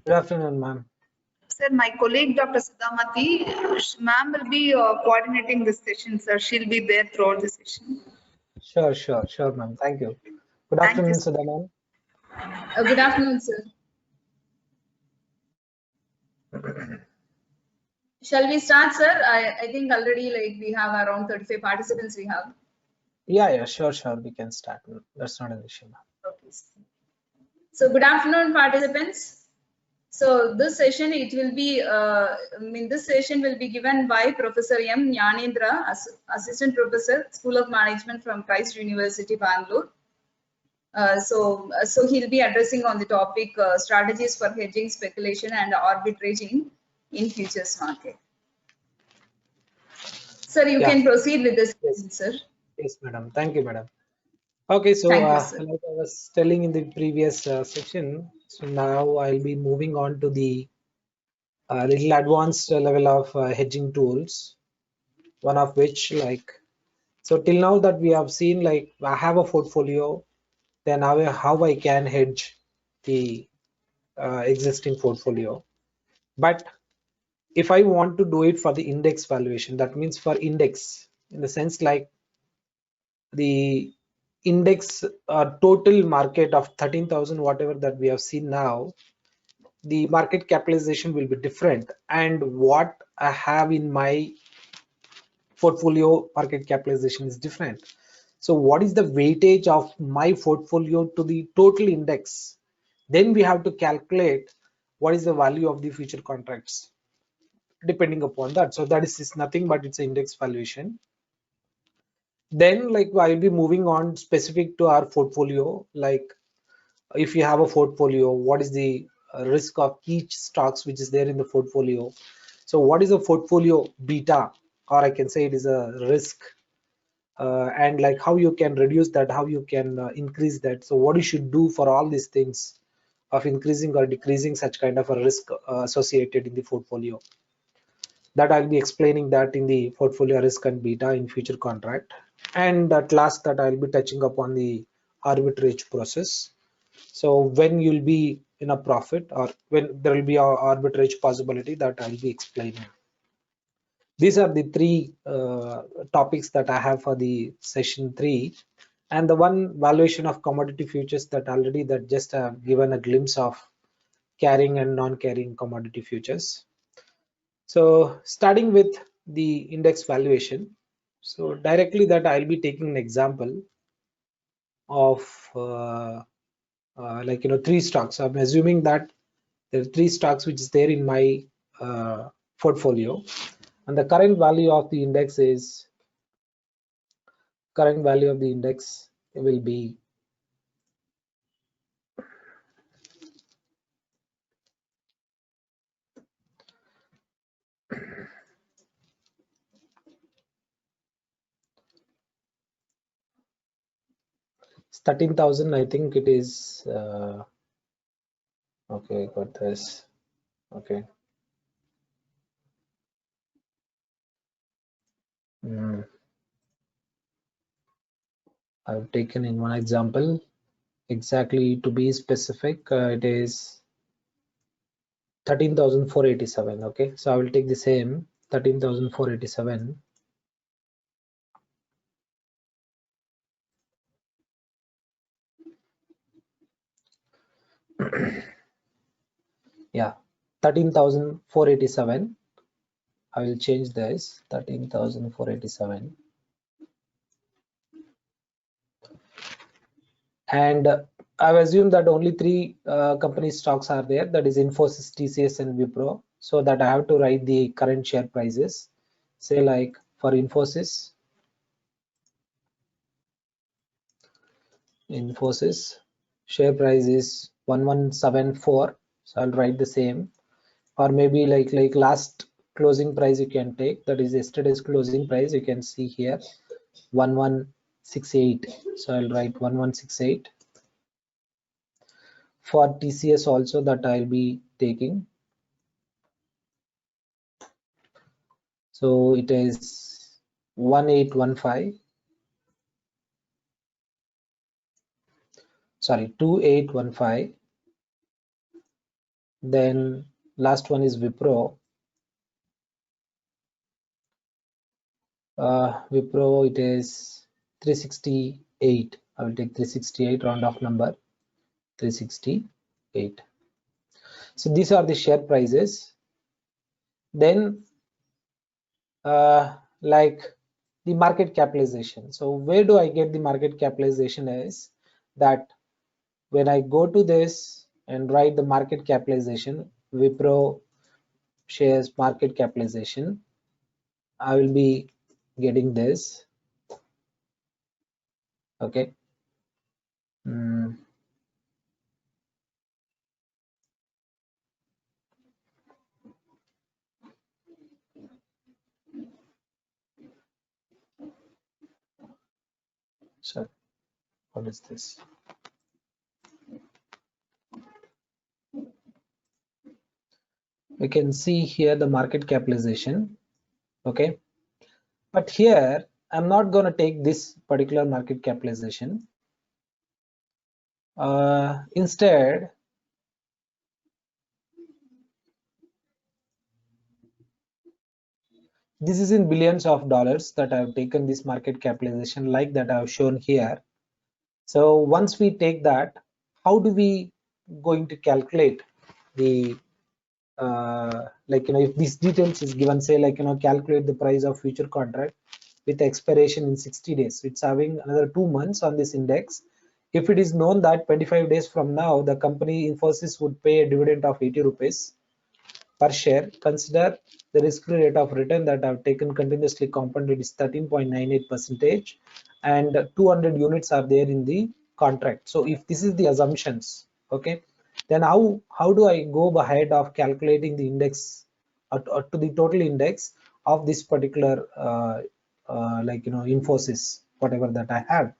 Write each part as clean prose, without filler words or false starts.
Good afternoon, ma'am. Sir, my colleague Dr. Sudhamati, ma'am will be coordinating this session, sir. She'll be there throughout the session. Sure, ma'am. Thank you. Good Thank afternoon, you. Sudha ma'am. Good afternoon, sir. Shall we start, sir? I think already we have around 35 participants we have. Yeah, sure. We can start. That's not an issue, ma'am. Okay. So good afternoon, participants. So this session, it will be, this session will be given by Professor M. Jnanendra, Assistant Professor, School of Management from Christ University, Bangalore. So he'll be addressing on the topic strategies for hedging, speculation, and arbitraging in futures market. Sir, you can proceed with this, sir. Yes, madam. Thank you, madam. Okay, so Thank you, like I was telling in the previous section, so now I'll be moving on to the little advanced level of hedging tools. One of which, so till now that we have seen, I have a portfolio, then how I can hedge the existing portfolio. But if I want to do it for the index valuation, that means for index, in the sense like the index total market of 13,000, whatever that we have seen now, the market capitalization will be different, and what I have in my portfolio market capitalization is different. So what is the weightage of my portfolio to the total index? Then we have to calculate what is the value of the future contracts depending upon that. So that is nothing but it's index valuation. Then I'll be moving on specific to our portfolio. Like if you have a portfolio, what is the risk of each stocks which is there in the portfolio? So what is the portfolio beta, or I can say it is a risk, and how you can reduce that, how you can increase that. So what you should do for all these things of increasing or decreasing such kind of a risk associated in the portfolio. That I'll be explaining that in the portfolio risk and beta in future contract. And at last that I'll be touching upon the arbitrage process. So when you'll be in a profit, or when there will be an arbitrage possibility, that I'll be explaining. These are the three topics that I have for the session 3. And the one valuation of commodity futures that already that just have given a glimpse of carrying and non-carrying commodity futures. So starting with the index valuation, so directly that I'll be taking an example of 3 stocks. I'm assuming that there are 3 stocks which is there in my portfolio, and the current value of the index will be it's 13,000. I think it is okay, got this. Okay. I've taken in one example. Exactly, to be specific, it is 13,487. Okay, so I will take the same 13,487. Yeah, 13,487. I will change this 13,487. And I've assumed that only 3 company stocks are there, that is Infosys, TCS and Wipro, so that I have to write the current share prices. Say like for Infosys share price is 1174, so I'll write the same. Or maybe like last closing price you can take, that is yesterday's closing price, you can see here 1168, so I'll write 1168. For TCS also that I'll be taking, so it is 1815, sorry 2815. Then last one is Wipro. Wipro, it is 368. I will take 368, round off number 368. So these are the share prices. Then like the market capitalization. So where do I get the market capitalization is that when I go to this and write the market capitalization, Wipro shares market capitalization, I will be getting this. Okay. So what is this? We can see here the market capitalization. Okay, but here I'm not going to take this particular market capitalization. Instead, this is in billions of dollars that I've taken this market capitalization, like that I've shown here. So once we take that, how do we going to calculate the like, you know, if these details is given, say like, you know, calculate the price of future contract with expiration in 60 days. It's having another 2 months on this index. If it is known that 25 days from now the company Infosys would pay a dividend of 80 rupees per share, consider the risk-free rate of return that I've taken continuously compounded is 13.98%, and 200 units are there in the contract. So if this is the assumptions, okay, then how do I go ahead of calculating the index or to the total index of this particular like, you know, Infosys, whatever that I have.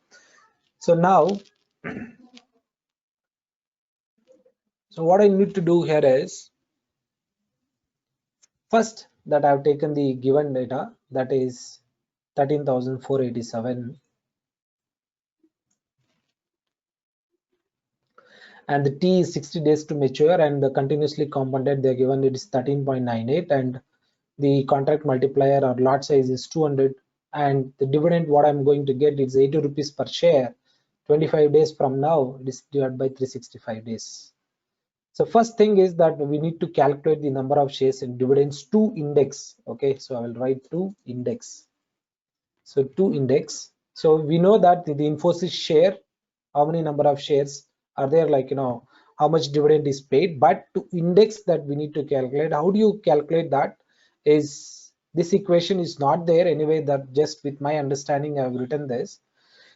So now, so what I need to do here is, first that I've taken the given data, that is 13,487, and the T is 60 days to mature, and the continuously compounded they're given it is 13.98, and the contract multiplier or lot size is 200, and the dividend what I'm going to get is 80 rupees per share. 25 days from now it is divided by 365 days. So first thing is that we need to calculate the number of shares and dividends to index. Okay, so I will write to index. So to index. So we know that the Infosys share, how many number of shares are there, like, you know, how much dividend is paid, but to index that we need to calculate. How do you calculate that? Is this equation is not there anyway, that just with my understanding I have written this.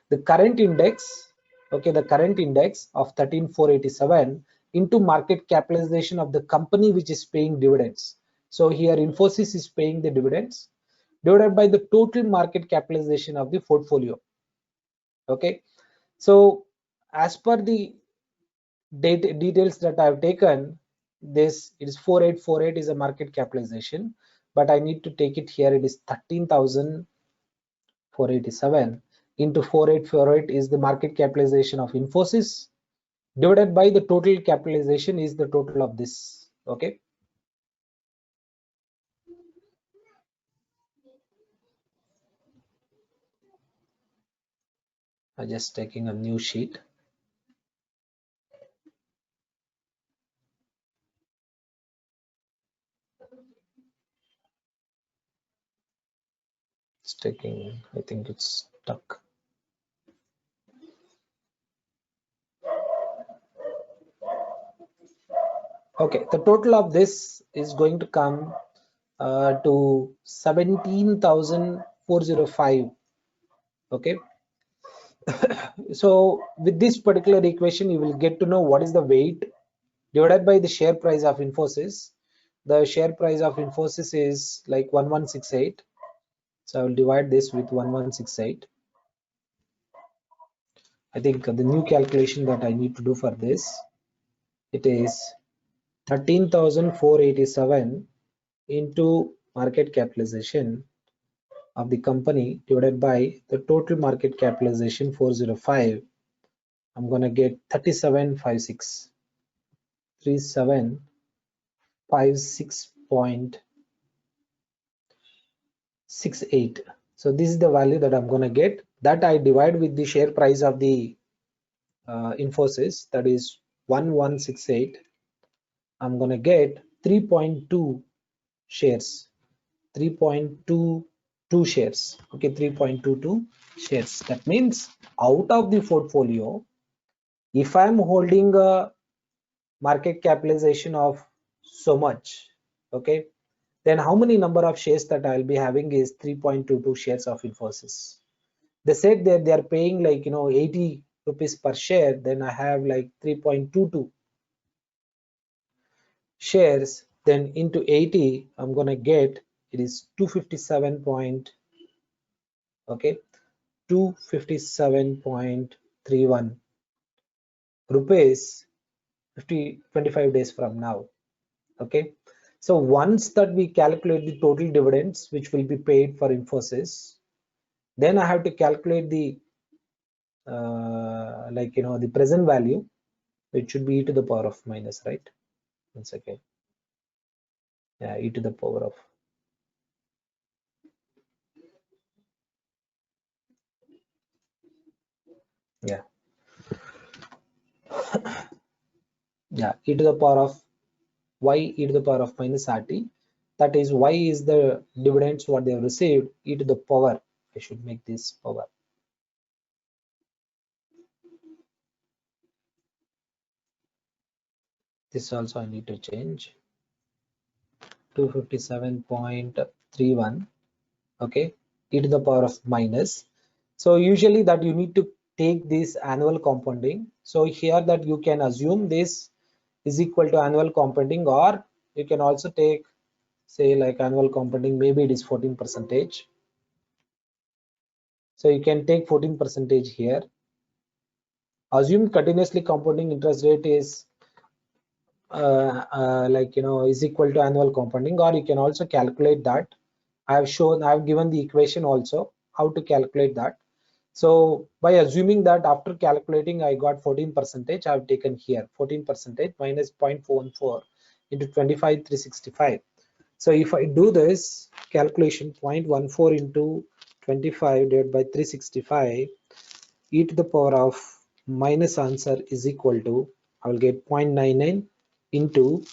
The current index, okay, the current index of 13,487 into market capitalization of the company which is paying dividends. So here Infosys is paying the dividends, divided by the total market capitalization of the portfolio. Okay, so as per the details that I have taken, this it is 4848 is a market capitalization, but I need to take it here. It is 13,487 into 4848 is the market capitalization of Infosys, divided by the total capitalization is the total of this. Okay, I'm just taking a new sheet. It's taking, I think it's stuck. Okay, the total of this is going to come to 17,405. Okay, so with this particular equation you will get to know what is the weight divided by the share price of Infosys. The share price of Infosys is like 1168, so I will divide this with 1168. I think the new calculation that I need to do for this, it is 13,487 into market capitalization of the company divided by the total market capitalization 405. I'm gonna get 3756. 3756 56.68. So this is the value that I'm going to get, that I divide with the share price of the Infosys, that is 1168. I'm going to get 3.2 shares, 3.22 shares. Okay, 3.22 shares. That means out of the portfolio, if I'm holding a market capitalization of so much, okay, then how many number of shares that I'll be having is 3.22 shares of Infosys. They said that they are paying like 80 rupees per share, then I have like 3.22 shares, then into 80 I'm gonna get, it is 257 okay, 257.31 rupees 25 days from now. Okay, so once that we calculate the total dividends which will be paid for Infosys, then I have to calculate the the present value, which should be e to the power of minus, right? One second. Yeah, e to the power of, yeah, yeah, e to the power of y e to the power of minus RT. That is, y is the dividends what they have received, e to the power, I should make this power. This also I need to change. 257.31, okay, e to the power of minus. So usually that you need to take this annual compounding. So here that you can assume this is equal to annual compounding, or you can also take, say, like annual compounding, maybe it is 14%. So you can take 14% here. Assume continuously compounding interest rate is is equal to annual compounding, or you can also calculate that. I have given the equation also how to calculate that. So by assuming that after calculating I got 14%, I have taken here 14% minus 0.414 into 25,365. So if I do this calculation, 0.14 into 25 divided by 365, e to the power of minus answer is equal to, I will get 0.99 into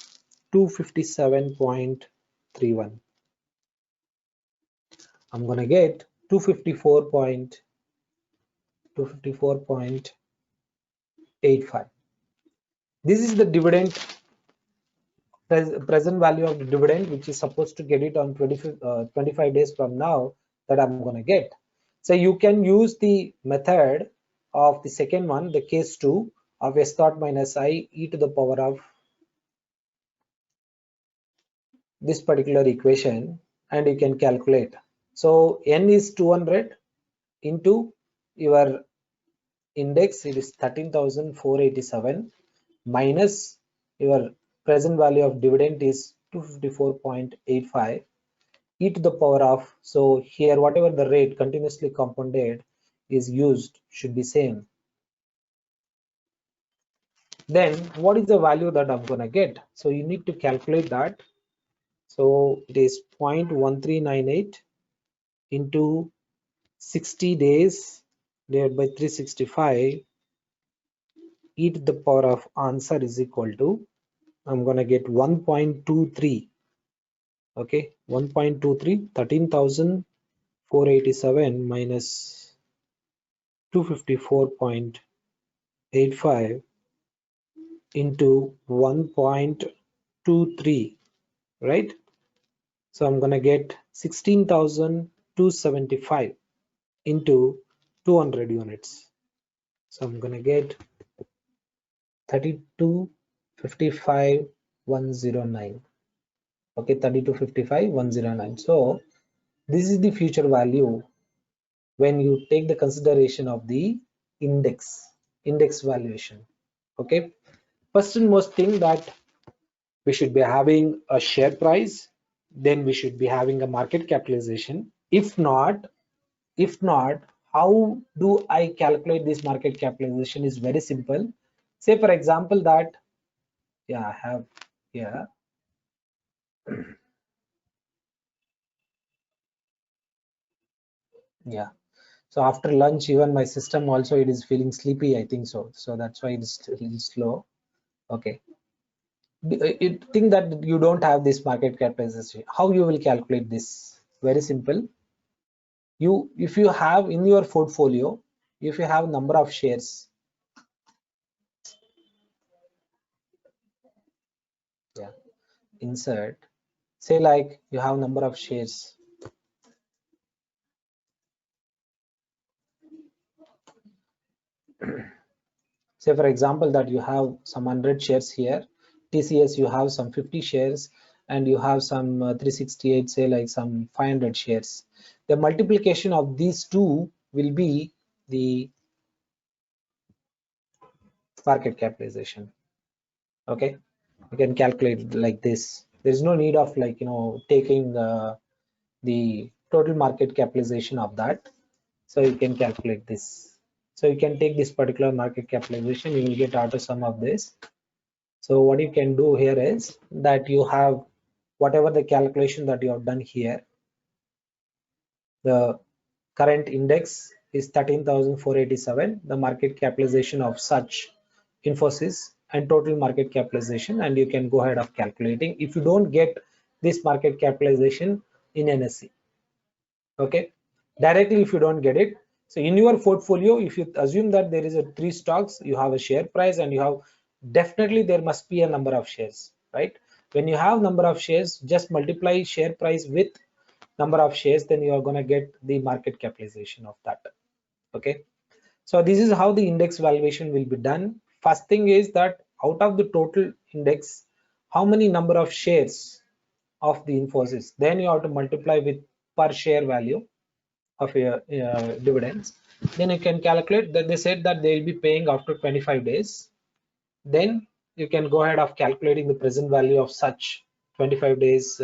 257.31. I'm gonna get 254.85. This is the dividend, present value of the dividend, which is supposed to get it on 25 days from now, that I'm gonna get. So you can use the method of the second one, the case 2 of s naught minus I e to the power of this particular equation, and you can calculate. So n is 200 into your index, it is 13,487, minus your present value of dividend is 254.85, e to the power of, so here whatever the rate continuously compounded is used should be same. Then what is the value that I'm gonna get? So you need to calculate that. So it is 0.1398 into 60 days divided by 365, e to the power of answer is equal to, I'm gonna get 1.23. Okay, 1.23, 13,487 minus 254.85 into 1.23, right? So I'm gonna get 16,275 into 200 units. So I'm gonna get 3255,109. Okay, 3255,109. So this is the future value when you take the consideration of the index valuation. Okay, first and most thing that we should be having a share price, then we should be having a market capitalization. If not, how do I calculate this market capitalization? Is very simple. Say for example that, yeah, I have here, Yeah. So after lunch, even my system also it is feeling sleepy, I think so. So that's why it's a little slow. Okay. You think that you don't have this market capitalization. How you will calculate this? Very simple. If you have in your portfolio, if you have number of shares, yeah, insert. Say like you have number of shares. Say for example that you have some 100 shares here, TCS you have some 50 shares, and you have some 368, say like some 500 shares. The multiplication of these two will be the market capitalization. Okay, you can calculate like this. There is no need of like taking the total market capitalization of that. So you can calculate this. So you can take this particular market capitalization, you will get auto sum of this. So what you can do here is that you have whatever the calculation that you have done here, the current index is 13,487, the market capitalization of such Infosys and total market capitalization, and you can go ahead of calculating if you don't get this market capitalization in NSE. Okay, directly if you don't get it. So in your portfolio, if you assume that there is a 3 stocks, you have a share price and you have definitely there must be a number of shares, right? When you have number of shares, just multiply share price with number of shares, then you are going to get the market capitalization of that. Okay, so this is how the index valuation will be done. First thing is that out of the total index, how many number of shares of the Infosys, then you have to multiply with per share value of your dividends. Then you can calculate that they said that they will be paying after 25 days. Then you can go ahead of calculating the present value of such 25 days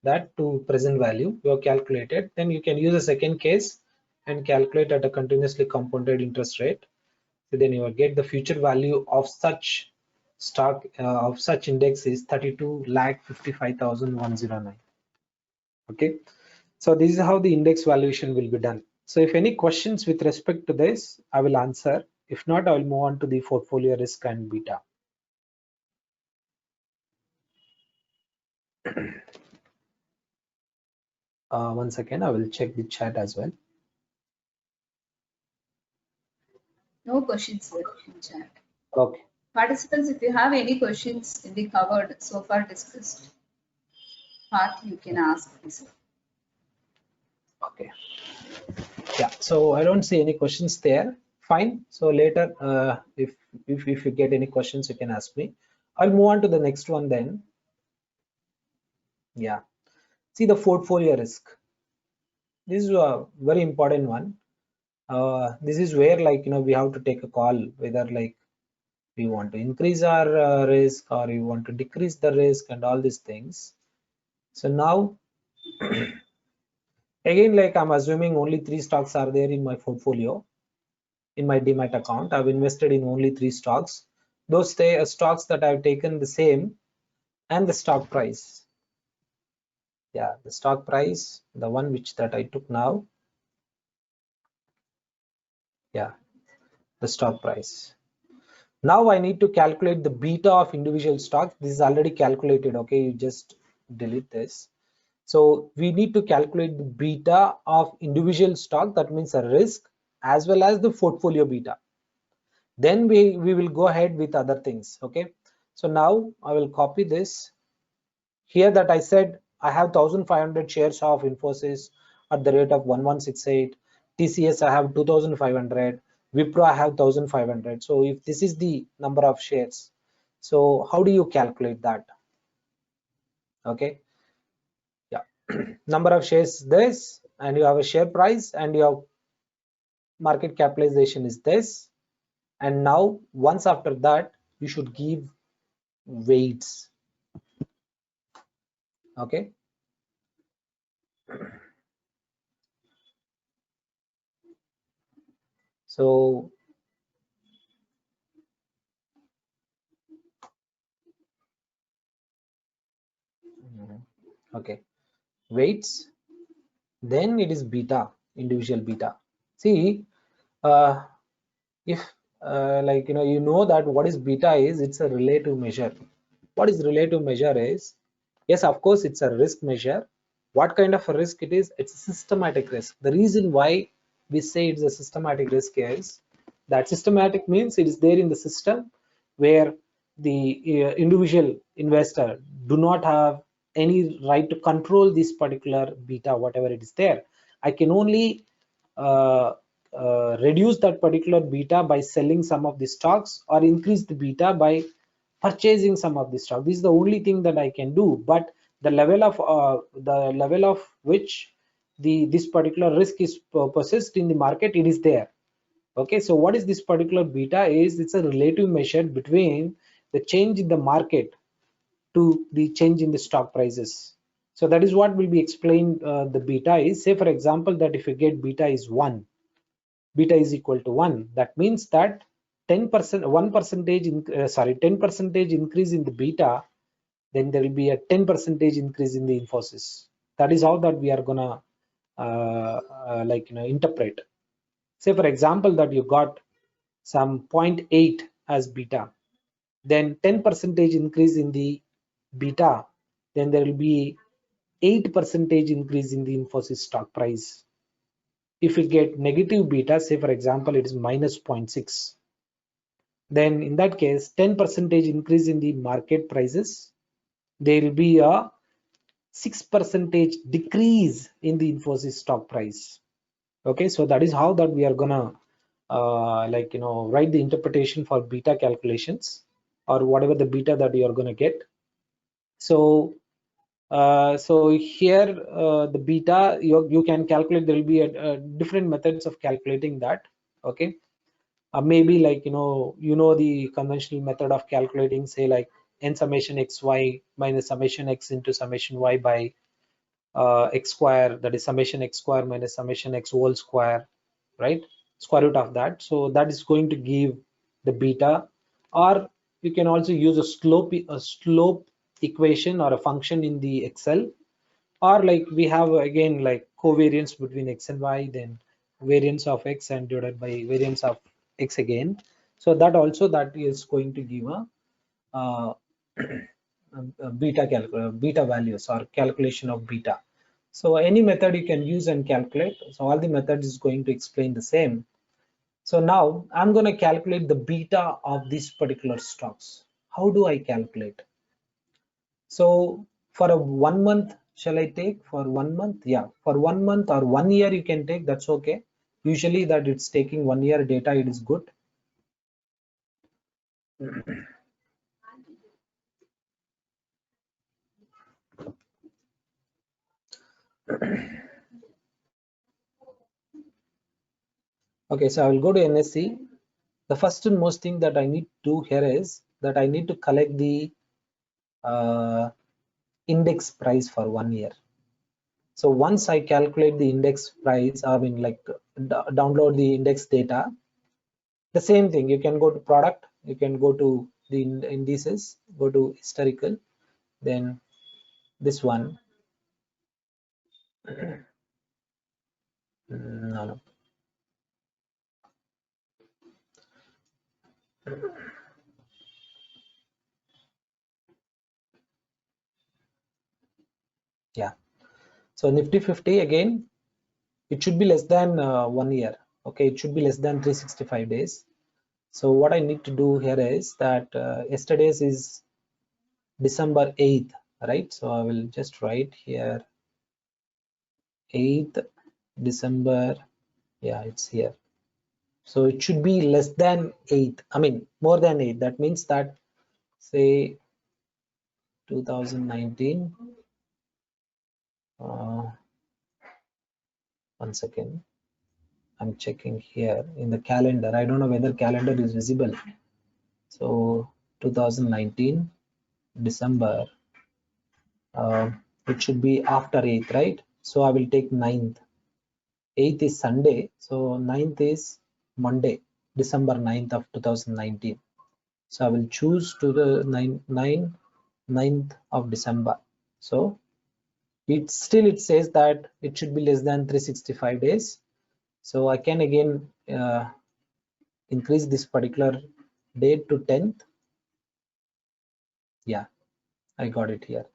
that to present value you have calculated. Then you can use a second case and calculate at a continuously compounded interest rate. So then you will get the future value of such stock of such index is 32,55,109. Okay, so this is how the index valuation will be done. So if any questions with respect to this, I will answer. If not, I will move on to the portfolio risk and beta. One second, I will check the chat as well. No questions sir, in chat. Okay. Participants, if you have any questions in the covered so far discussed part, you can ask this. Okay. Yeah. So I don't see any questions there. Fine. So later, if you get any questions, you can ask me. I'll move on to the next one then. Yeah. See the portfolio risk. This is a very important one. This is where we have to take a call whether like we want to increase our risk or we want to decrease the risk and all these things. So now again, like I'm assuming only 3 stocks are there in my portfolio. In my demat account, I've invested in only 3 stocks. Those stocks that I've taken the same and the stock price. Yeah, the stock price, the one which that I took now. Yeah, the stock price. Now I need to calculate the beta of individual stocks. This is already calculated. Okay, you just delete this. So we need to calculate the beta of individual stock. That means a risk as well as the portfolio beta. Then we will go ahead with other things. Okay, so now I will copy this here that I said I have 1,500 shares of Infosys at the rate of 1168. TCS I have 2,500. Wipro I have 1,500. So if this is the number of shares, so how do you calculate that? Okay, yeah, number of shares this, and you have a share price, and your market capitalization is this. And now once after that, you should give weights. Okay, so Okay, weights, then it is beta, individual beta. See, if like you know that what is beta is, it's a relative measure. What is relative measure is, yes, of course, it's a risk measure. What kind of a risk it is? It's a systematic risk. The reason why we say it's a systematic risk is that systematic means it is there in the system where the individual investor do not have any right to control this particular beta, whatever it is there. I can only reduce that particular beta by selling some of the stocks, or increase the beta by purchasing some of the stock. This is the only thing that I can do. But the level of which this particular risk is persist in the market, it is there. Okay, so what is this particular beta is? It's a relative measure between the change in the market to the change in the stock prices. So that is what will be explained. The beta is, say for example, that if you get beta is 1, beta is equal to 1, that means that 10%, 10% increase in the beta, then there will be a 10% increase in the Infosys. That is how that we are gonna interpret. Say for example that you got some 0.8 as beta, then 10% increase in the beta, then there will be 8% increase in the Infosys stock price. If you get negative beta, say for example it is minus 0.6, then in that case 10% increase in the market prices, there will be a 6% decrease in the Infosys stock price. Okay, so that is how that we are gonna write the interpretation for beta calculations, or whatever the beta that you are gonna get. So so here the beta you can calculate. There will be a different methods of calculating that. Okay, maybe the conventional method of calculating, say like n summation xy minus summation x into summation y by x square, that is summation x square minus summation x whole square, right? Square root of that. So that is going to give the beta. Or you can also use a slope equation or a function in the Excel, or like we have again like covariance between x and y, then variance of x and divided by variance of x again. So that also that is going to give a beta values or calculation of beta. So any method you can use and calculate. So all the methods is going to explain the same. So now I'm going to calculate the beta of these particular stocks. How do I calculate? So for a 1 month, shall I take for 1 month? Yeah, for 1 month or 1 year you can take, that's okay. Usually that it's taking 1 year data, it is good. Okay, so I will go to NSE. The first and most thing that I need to do here is that I need to collect the index price for 1 year. So once I calculate the index price, I mean like download the index data, the same thing, you can go to product, you can go to the indices, go to historical, then this one. No. Yeah, so Nifty 50 again, it should be less than 1 year. Okay, it should be less than 365 days. So what I need to do here is that yesterday's is December 8th, right? So I will just write here 8th December. Yeah, it's here. So it should be less than 8, I mean more than 8. That means that, say 2019, 1 second, I'm checking here in the calendar. I don't know whether calendar is visible. So 2019 December, it should be after 8th, right? So I will take 9th. 8th is Sunday, so 9th is Monday, December 9th of 2019. So I will choose to the 9th of December. So it says that it should be less than 365 days. So I can again increase this particular date to 10th. Yeah, I got it here.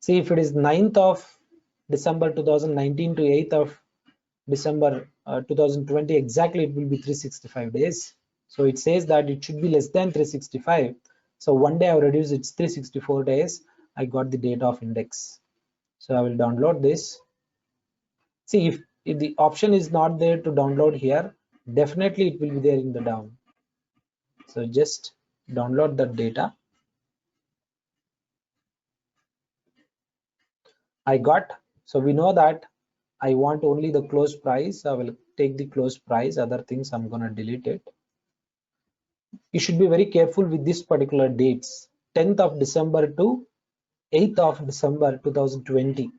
See, if it is 9th of December 2019 to 8th of December 2020, exactly it will be 365 days. So it says that it should be less than 365. So one day I will reduce it's 364 days. I got the data of index. So I will download this. See, if the option is not there to download here, definitely it will be there in the down. So just download the data. I got, so we know that I want only the close price. I will take the close price. Other things I'm going to delete it. You should be very careful with this particular dates, 10th of December to 8th of December 2020.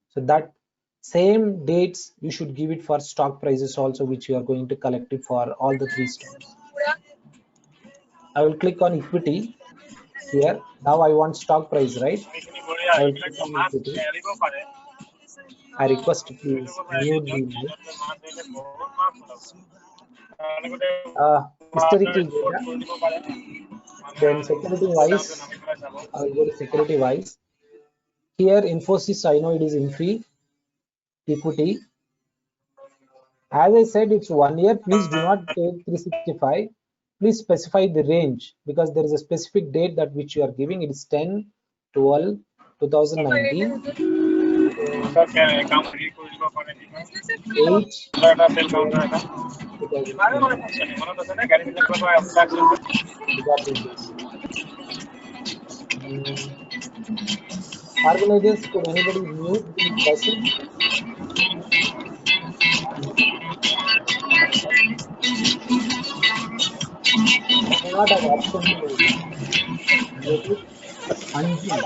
So that same dates you should give it for stock prices also, which you are going to collect it for all the 3 stocks. I will click on equity here. Now I want stock price, right? I will click on equity. I request to please mute the mic. Historical data. Then security wise, I will go to security wise. Here Infosys, I know it is Infi. Equity. As I said, it's 1 year. Please do not take 365. Please specify the range because there is a specific date that which you are giving. It is 10, 12, 2019. 8, organizers, could anybody mute the person? I do not have option to mute it. Anjum.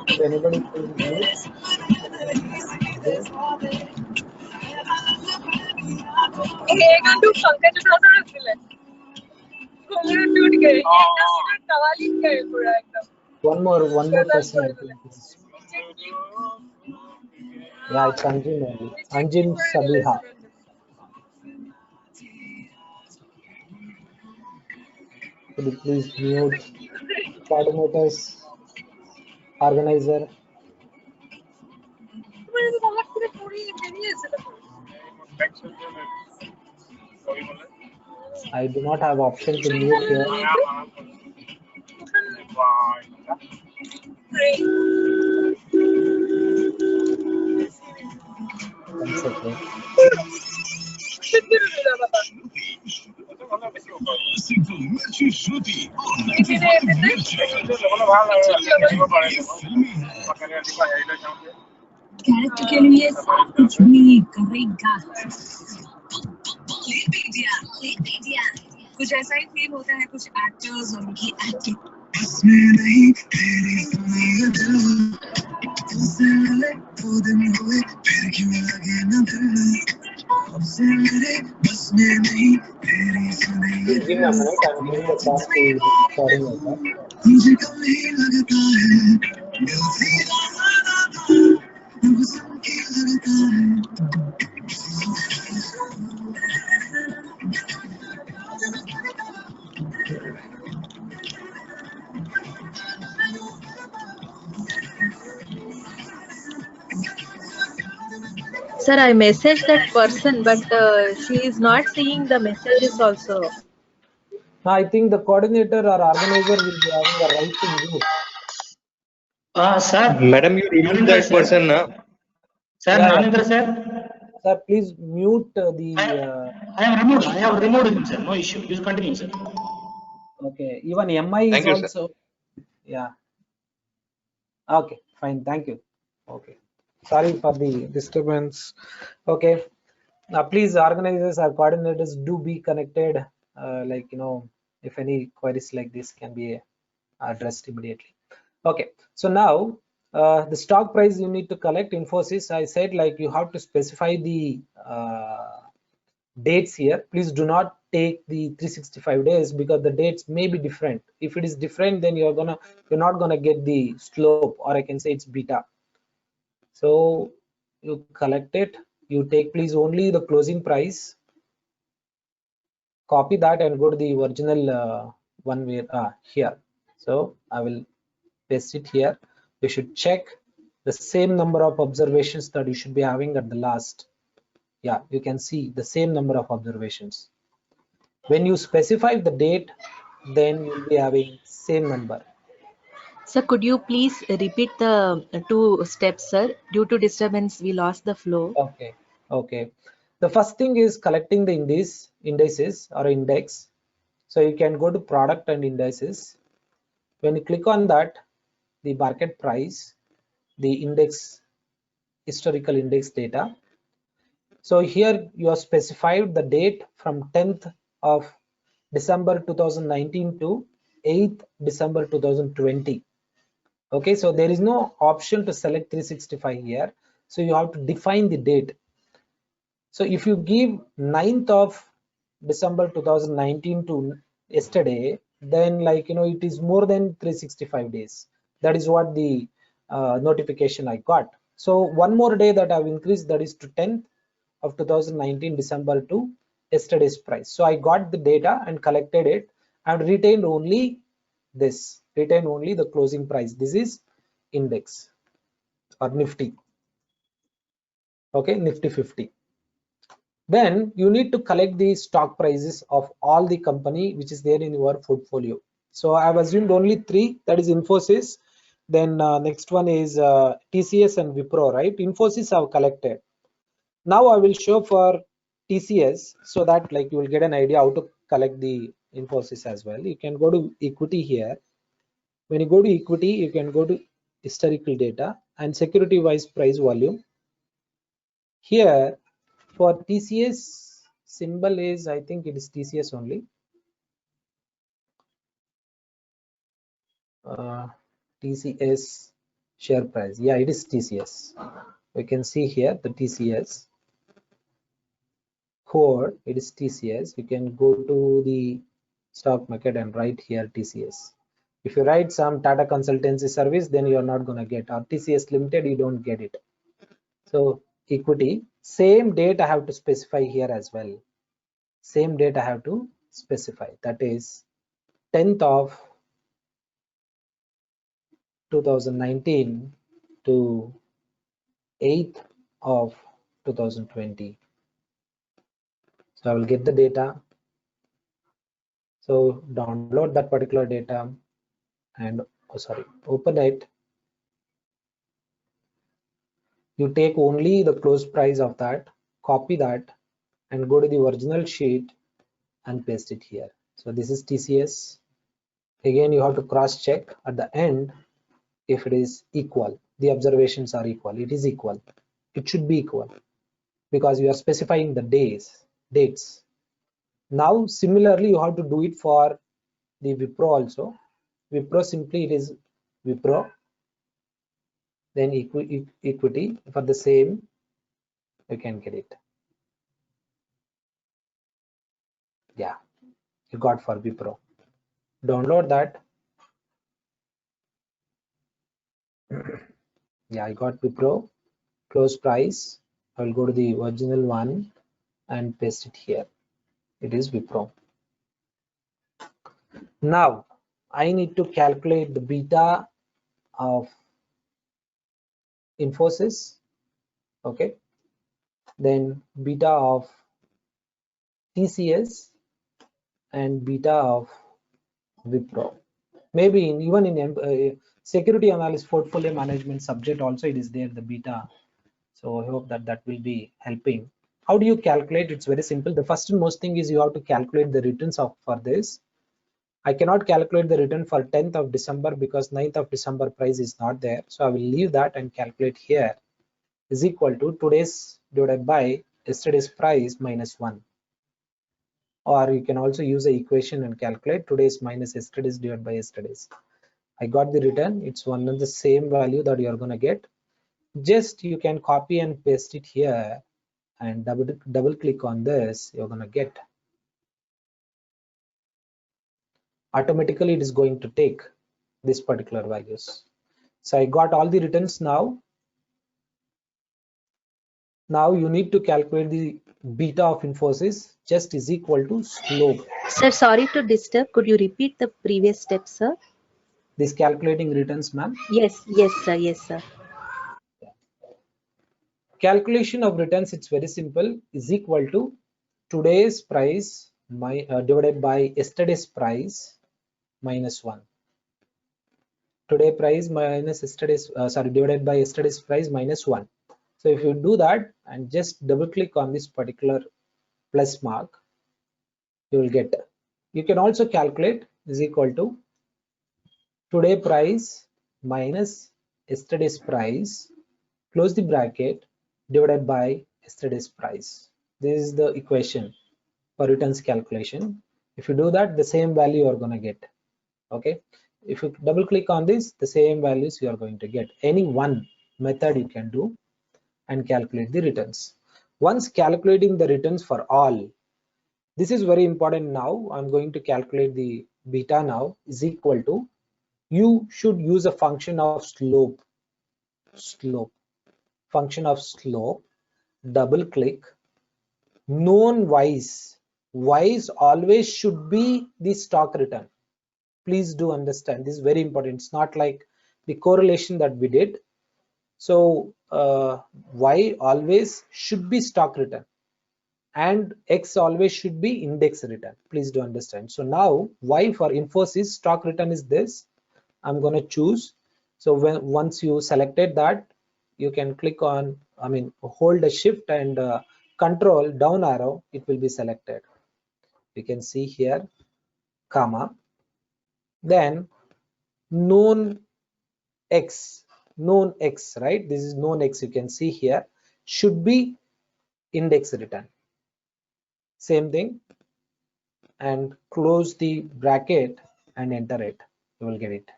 Could anybody please mute? One more person, I think. Yeah, it's Anjum only. Anjum Sabiha. Could you please mute coordinators, organizer? I do not have option to mute here. One second. Character के लिए कुछ भी करेगा। कुछ ऐसा ही feel होता है कुछ एक्टर्स और उनकी acting. Give me a minute, I'm going to talk to coordinator. Sir, I messaged that person, but she is not seeing the messages also. I think the coordinator or organizer will be having the right to mute. Sir. Madam, you remove that person, na? Sir, Yeah, Nanendra, sir. Sir, please mute the. I have removed him, sir. No issue. You continue, sir. Okay. Even MI is Thank you, also. sir. Yeah. Okay. Fine. Thank you. Okay. Sorry for the disturbance. Okay. Now, please, organizers or coordinators, do be connected. Like, you know, if any queries like this can be addressed immediately. Okay. So now The stock price you need to collect. Infosys, I said like you have to specify the dates here. Please do not take the 365 days because the dates may be different. If it is different, then you're not gonna get the slope, or I can say it's beta. So you collect it, you take please only the closing price, copy that and go to the original one where here. So I will paste it here. You should check the same number of observations that you should be having at the last. Yeah, you can see the same number of observations. When you specify the date, then you'll be having same number. Sir, could you please repeat the two steps, sir? Due to disturbance, we lost the flow. Okay, okay. The first thing is collecting the indices or index. So you can go to product and indices. When you click on that, the market price, the index, historical index data. So here you have specified the date from 10th of December 2019 to 8th December 2020. Okay, so there is no option to select 365 here. So you have to define the date. So if you give 9th of December 2019 to yesterday, then like, it is more than 365 days. That is what the notification I got. So one more day that I've increased, that is to 10th of 2019 December to yesterday's price. So I got the data and collected it and retained only this, retain only the closing price. This is index or Nifty. Okay, Nifty 50. Then you need to collect the stock prices of all the company which is there in your portfolio. So I have assumed only 3, that is Infosys. Then next one is TCS and Wipro, right? Infosys have collected. Now I will show for TCS so that like you will get an idea how to collect the Infosys as well. You can go to equity here. When you go to equity, you can go to historical data and security wise price volume. Here for TCS, symbol is, I think it is TCS only. TCS share price. Yeah, it is TCS. We can see here the TCS code. It is TCS. You can go to the stock market and write here TCS. If you write some Tata consultancy service, then you are not going to get, or TCS Limited, you don't get it. So equity, same date I have to specify here as well. Same date I have to specify, that is 10th of 2019 to 8th of 2020. So I will get the data. So download that particular data and open it. You take only the close price of that, copy that and go to the original sheet and paste it here. So this is TCS. Again, you have to cross check at the end if it is equal. The observations are equal. It is equal. It should be equal because you are specifying the dates. Now similarly you have to do it for the Wipro also. Wipro, simply it is Wipro, then equity for the same you can get it. Yeah, you got for Wipro. Download that. Yeah, I got Wipro close price. I will go to the original one and paste it here. It is Wipro. Now I need to calculate the beta of Infosys. Okay, then beta of TCS and beta of Wipro. Maybe even in security analysis portfolio management subject also it is there, the beta. So I hope that will be helping. How do you calculate? It's very simple. The first and most thing is you have to calculate the returns for this. I cannot calculate the return for 10th of December because 9th of December price is not there. So I will leave that and calculate here is equal to today's divided by yesterday's price minus 1. Or you can also use the equation and calculate today's minus yesterday's divided by yesterday's. I got the return. It's one and the same value that you are going to get. Just you can copy and paste it here and double click on this. You're going to get. Automatically it is going to take this particular values. So I got all the returns now. Now you need to calculate the beta of Infosys just is equal to slope. Sir, sorry to disturb. Could you repeat the previous step, sir? This calculating returns, ma'am. Yes, yes, sir. Yes, sir. Calculation of returns, it's very simple, is equal to today's price divided by yesterday's price minus 1. Today price minus yesterday's divided by yesterday's price minus 1. So if you do that and just double click on this particular plus mark, you will get. You can also calculate is equal to today price minus yesterday's price, close the bracket, divided by yesterday's price. This is the equation for returns calculation. If you do that, the same value you are going to get. Okay. If you double click on this, the same values you are going to get. Any one method you can do and calculate the returns. Once calculating the returns for all, this is very important. Now I'm going to calculate the beta now is equal to, you should use a function of slope, function of slope, double click, known Y's always should be the stock return. Please do understand, this is very important. It's not like the correlation that we did. So Y always should be stock return and X always should be index return. Please do understand. So now Y for Infosys stock return is this. I'm going to choose. So once you selected that, you can click on, hold a shift and control down arrow, it will be selected. You can see here, comma, then known X, right? This is known X, you can see here, should be index return. Same thing, and close the bracket and enter it. You will get it.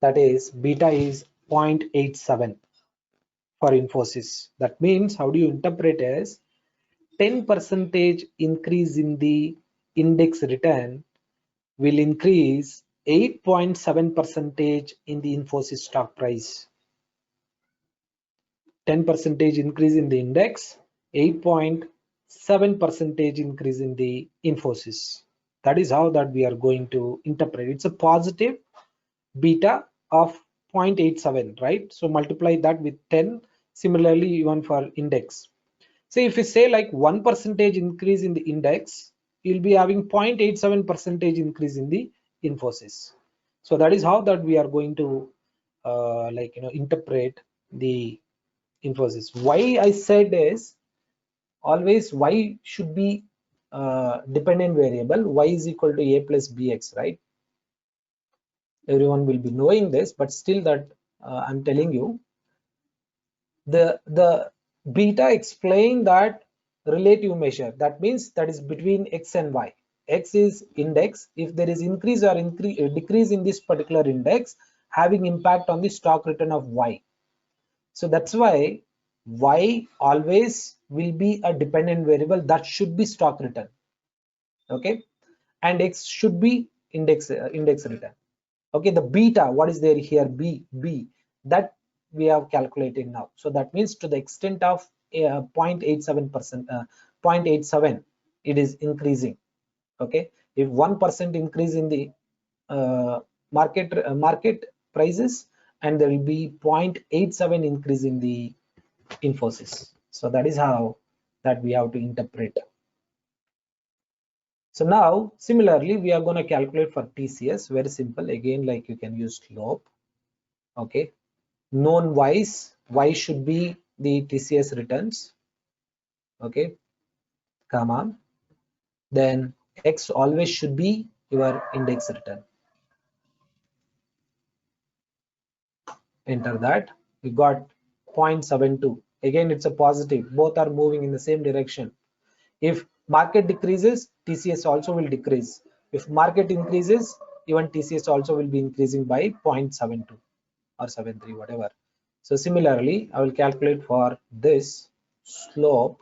That is, beta is 0.87 for Infosys. That means, how do you interpret as 10% increase in the index return will increase 8.7% in the Infosys stock price. 10% increase in the index, 8.7% increase in the Infosys. That is how that we are going to interpret. It's a positive beta of 0.87, right? So multiply that with 10. Similarly, even for index. So if you say like 1% increase in the index, you'll be having 0.87% increase in the Infosys. So that is how that we are going to interpret the Infosys. Why I said is always Y should be dependent variable. Y is equal to A plus BX, right? Everyone will be knowing this, but still that I'm telling you, the beta explain that relative measure. That means that is between X and Y. X is index. If there is increase or decrease in this particular index, having impact on the stock return of Y. So that's why Y always will be a dependent variable that should be stock return. Okay, and X should be index return. Okay, the beta, what is there here, B, that we have calculated now. So that means to the extent of 0.87%, it is increasing. Okay, if 1% increase in the market prices, and there will be 0.87 increase in the Infosys. So that is how that we have to interpret. So now similarly we are going to calculate for TCS. Very simple, again, like you can use slope. Okay, known Y's, Y should be the TCS returns. Okay, comma, then X always should be your index return. Enter that. We got 0.72. Again, it's a positive. Both are moving in the same direction. If market decreases, TCS also will decrease. If market increases, even TCS also will be increasing by 0.72 or 73, whatever. So similarly, I will calculate for this slope.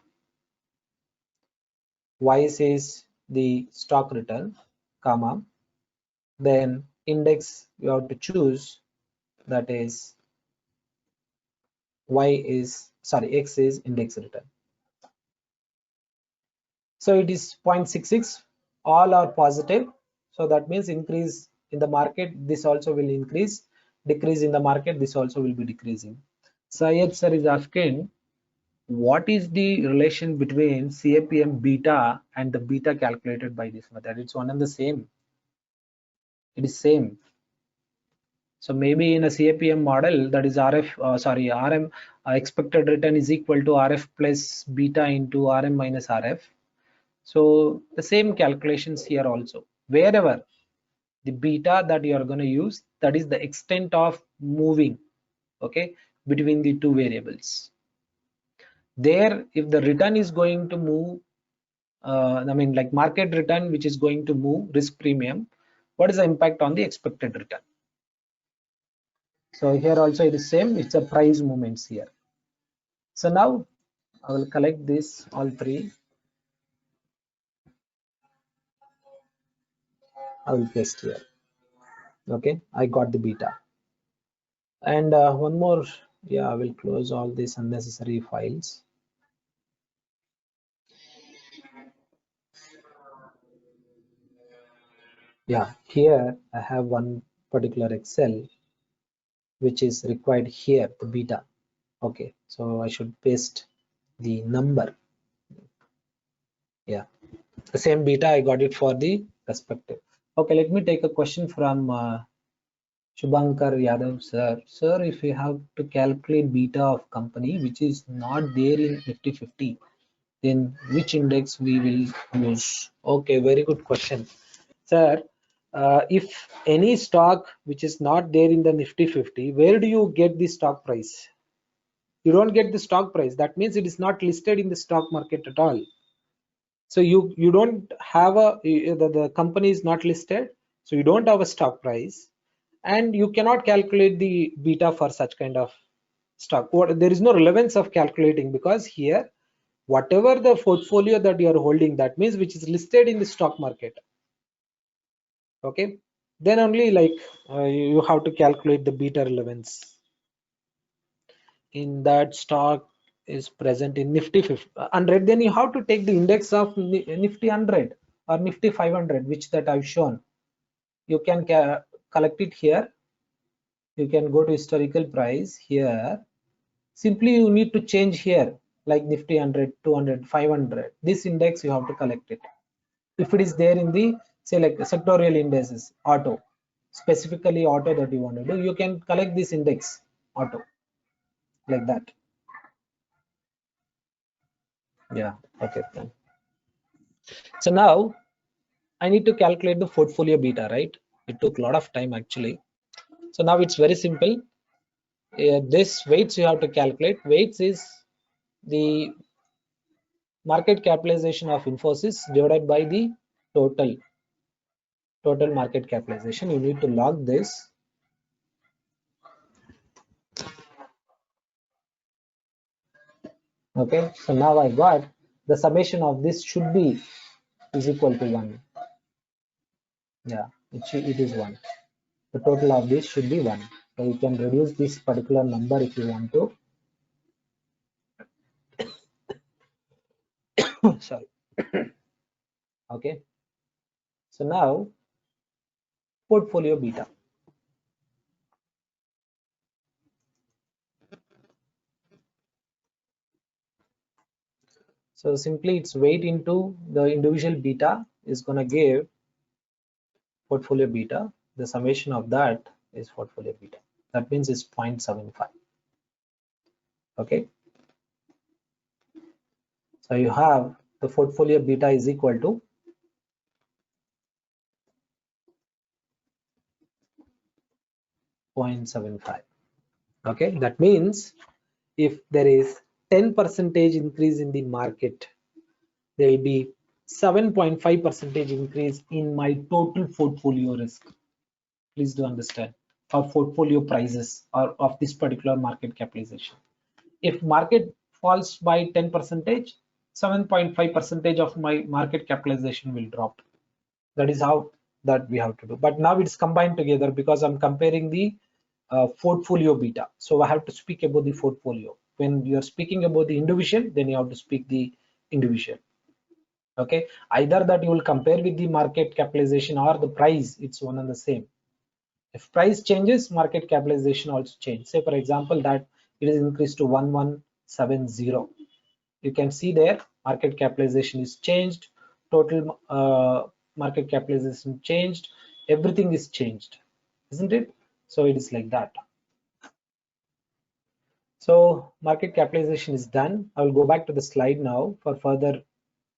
Y is the stock return, comma, then index you have to choose, that is X is index return. So it is 0.66, all are positive. So that means increase in the market, this also will increase, decrease in the market, this also will be decreasing. Syed sir is asking, what is the relation between CAPM beta and the beta calculated by this method? It's one and the same. It is same. So maybe in a CAPM model, that is RM expected return is equal to RF plus beta into RM minus RF. So the same calculations here also. Wherever the beta that you are going to use, that is the extent of moving, okay, between the two variables. There, if the return is going to move, I mean like market return, which is going to move risk premium, what is the impact on the expected return? So here also it is same, it's a price movements here. So now I will collect this all three. I will paste here. Okay, I got the beta. And one more, yeah, I will close all these unnecessary files. Yeah, here I have one particular Excel which is required here, the beta. Okay, so I should paste the number. Yeah, the same beta I got it for the perspective. Okay, let me take a question from Shubhankar Yadav sir. Sir, if we have to calculate beta of company which is not there in Nifty 50, then which index we will use? Okay, very good question, sir. If any stock which is not there in the Nifty 50, where do you get the stock price? You don't get the stock price. That means it is not listed in the stock market at all. So you don't have the company is not listed, so you don't have a stock price, and you cannot calculate the beta for such kind of stock. There is no relevance of calculating, because here whatever the portfolio that you are holding, that means which is listed in the stock market, okay, then only like you have to calculate the beta relevance. In that stock is present in Nifty 100, then you have to take the index of Nifty 100 or Nifty 500, which that I've shown. You can collect it here. You can go to historical price here. Simply you need to change here, like Nifty 100, 200, 500. This index you have to collect it. If it is there in the, say, like sectorial indices, auto, specifically auto that you want to do, you can collect this index auto like that. Yeah, okay. So now I need to calculate the portfolio beta, right? It took a lot of time actually. So now it's very simple. This weights you have to calculate. Weights is the market capitalization of Infosys divided by the total market capitalization. You need to log this. Okay, so now I got the summation of this should be is equal to 1. Yeah, it is 1. The total of this should be 1. So you can reduce this particular number if you want to. Sorry. Okay, so now portfolio beta. So simply it's weight into the individual beta is going to give portfolio beta. The summation of that is portfolio beta. That means it's 0.75. Okay, so you have the portfolio beta is equal to 0.75. Okay, that means if there is 10% increase in the market, there will be 7.5% increase in my total portfolio risk. Please do understand, or portfolio prices or of this particular market capitalization. If market falls by 10%, 7.5% of my market capitalization will drop. That is how that we have to do. But now it's combined together because I'm comparing the portfolio beta. So I have to speak about the portfolio. When you are speaking about the individual, then you have to speak the individual. Okay, either that you will compare with the market capitalization or the price, it's one and the same. If price changes, market capitalization also change. Say for example that it is increased to 1170. You can see there market capitalization is changed, total market capitalization changed, everything is changed, isn't it? So it is like that. So market capitalization is done. I will go back to the slide now for further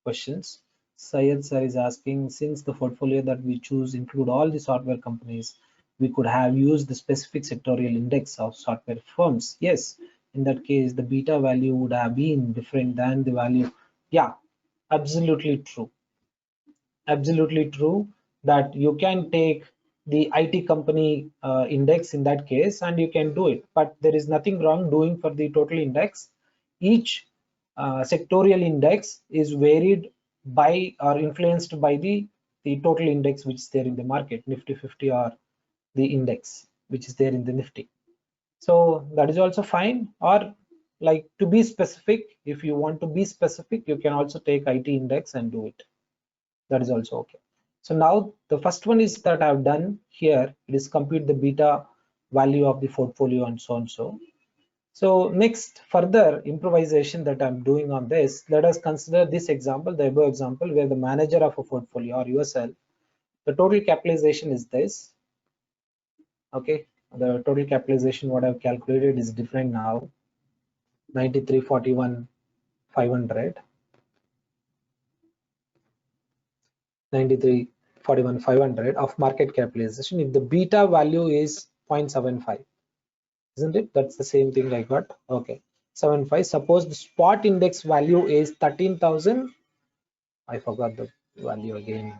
questions. Syed sir is asking, since the portfolio that we choose include all the software companies, we could have used the specific sectorial index of software firms. Yes, in that case, the beta value would have been different than the value. Yeah, absolutely true. Absolutely true that you can take the IT company index in that case and you can do it, but there is nothing wrong doing for the total index. Each sectorial index is varied by or influenced by the total index which is there in the market, Nifty 50 or the index which is there in the Nifty. So that is also fine. Or like to be specific, if you want to be specific, you can also take IT index and do it. That is also okay. So now the first one is that I've done here, it is compute the beta value of the portfolio and so on. So next further improvisation that I'm doing on this, let us consider this example, the above example, where the manager of a portfolio or yourself, the total capitalization is this. Okay, the total capitalization what I've calculated is different now, 9341,500. 9341,500 of market capitalization. If the beta value is 0.75, isn't it? That's the same thing I got. Okay, 75. Suppose the spot index value is 13,000. I forgot the value again.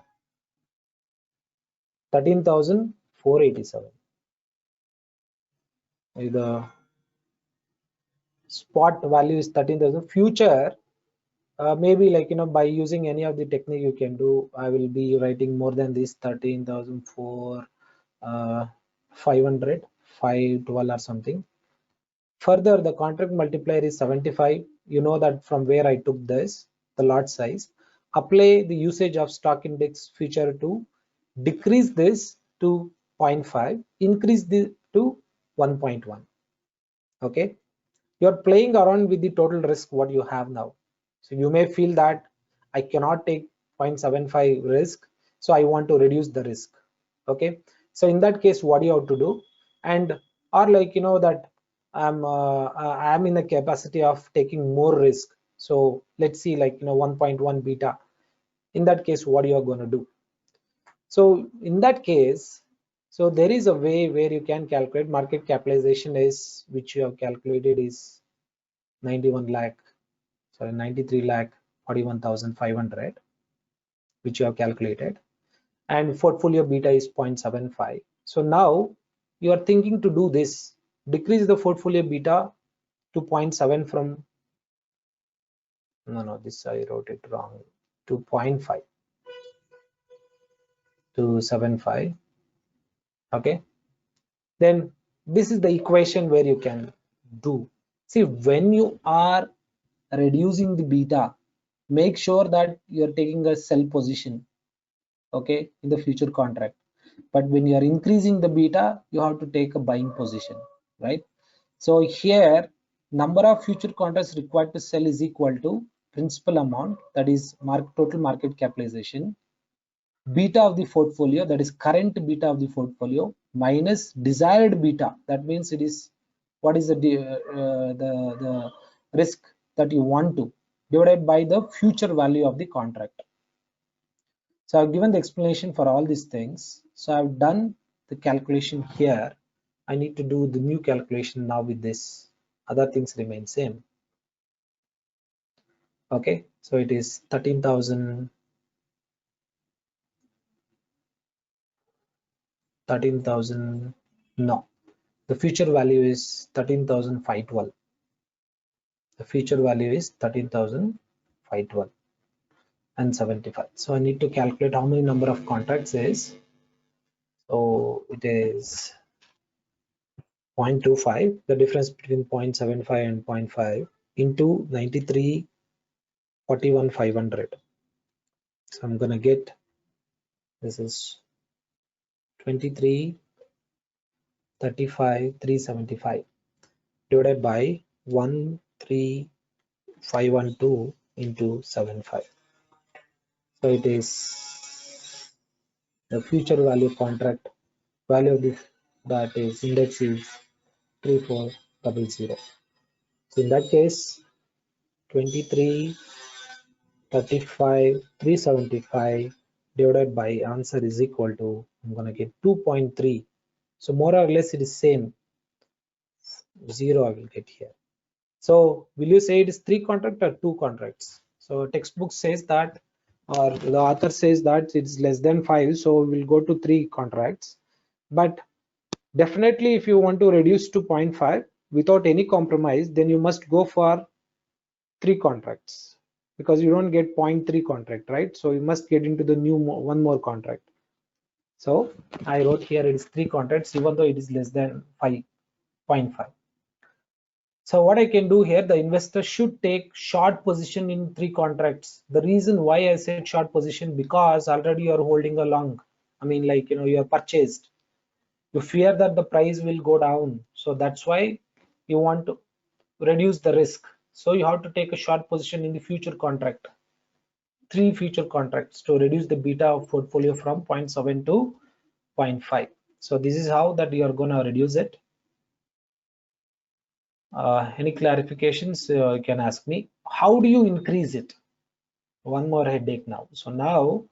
13,487. The spot value is 13,000. Future, maybe like by using any of the technique you can do, I will be writing more than this 13,500, 512 or something. Further, the contract multiplier is 75. You know that from where I took this, the lot size. Apply the usage of stock index feature to decrease this to 0.5, increase this to 1.1. Okay, you're playing around with the total risk what you have now. So you may feel that I cannot take 0.75 risk, so I want to reduce the risk. Okay, so in that case what you have to do, and or like that I'm in the capacity of taking more risk, so let's see like 1.1 beta. In that case what you are going to do? So in that case, so there is a way where you can calculate market capitalization is, which you have calculated is 93,41,500, which you have calculated, and portfolio beta is 0.75. So now you are thinking to do this, decrease the portfolio beta to 0.7 from, no, this I wrote it wrong, to 0.5 to 75. Okay, then this is the equation where you can do. See, when you are reducing the beta, make sure that you are taking a sell position, okay, in the future contract. But when you are increasing the beta, you have to take a buying position, right? So here, number of future contracts required to sell is equal to principal amount, that is total market capitalization, beta of the portfolio, that is current beta of the portfolio, minus desired beta, that means it is what is the risk that you want to, divided by the future value of the contract. So I've given the explanation for all these things. So I've done the calculation here. I need to do the new calculation now with this. Other things remain same. Okay, so it is 13,000. 13,000. No, the future value is 13,512. The future value is 13,512 and 75. So I need to calculate how many number of contracts is. So it is 0.25, the difference between 0.75 and 0.5 into 93, 41, 500. So I'm gonna get, this is 23, 35, 375 divided by 13512 into 75. So it is the future value contract value of this, that is index is 3400. So in that case 23, 35, 375 divided by answer is equal to, I'm gonna get 2.3. So more or less it is same, 0 I will get here. So will you say it is 3 contracts or 2 contracts? So textbook says that, or the author says that it's less than 5, so we'll go to 3 contracts. But definitely if you want to reduce to 0.5 without any compromise, then you must go for 3 contracts, because you don't get 0.3 contract, right? So you must get into the new one more contract. So I wrote here it is 3 contracts even though it is less than 5.5. So what I can do here, the investor should take short position in 3 contracts. The reason why I said short position, because already you are holding a long, I mean, like, you know, you are purchased, you fear that the price will go down, so that's why you want to reduce the risk. So you have to take a short position in the future contract, 3 future contracts, to reduce the beta of portfolio from 0.7 to 0.5. So this is how that you are going to reduce it. Any clarifications you can ask me. How do you increase it? One more headache now. So now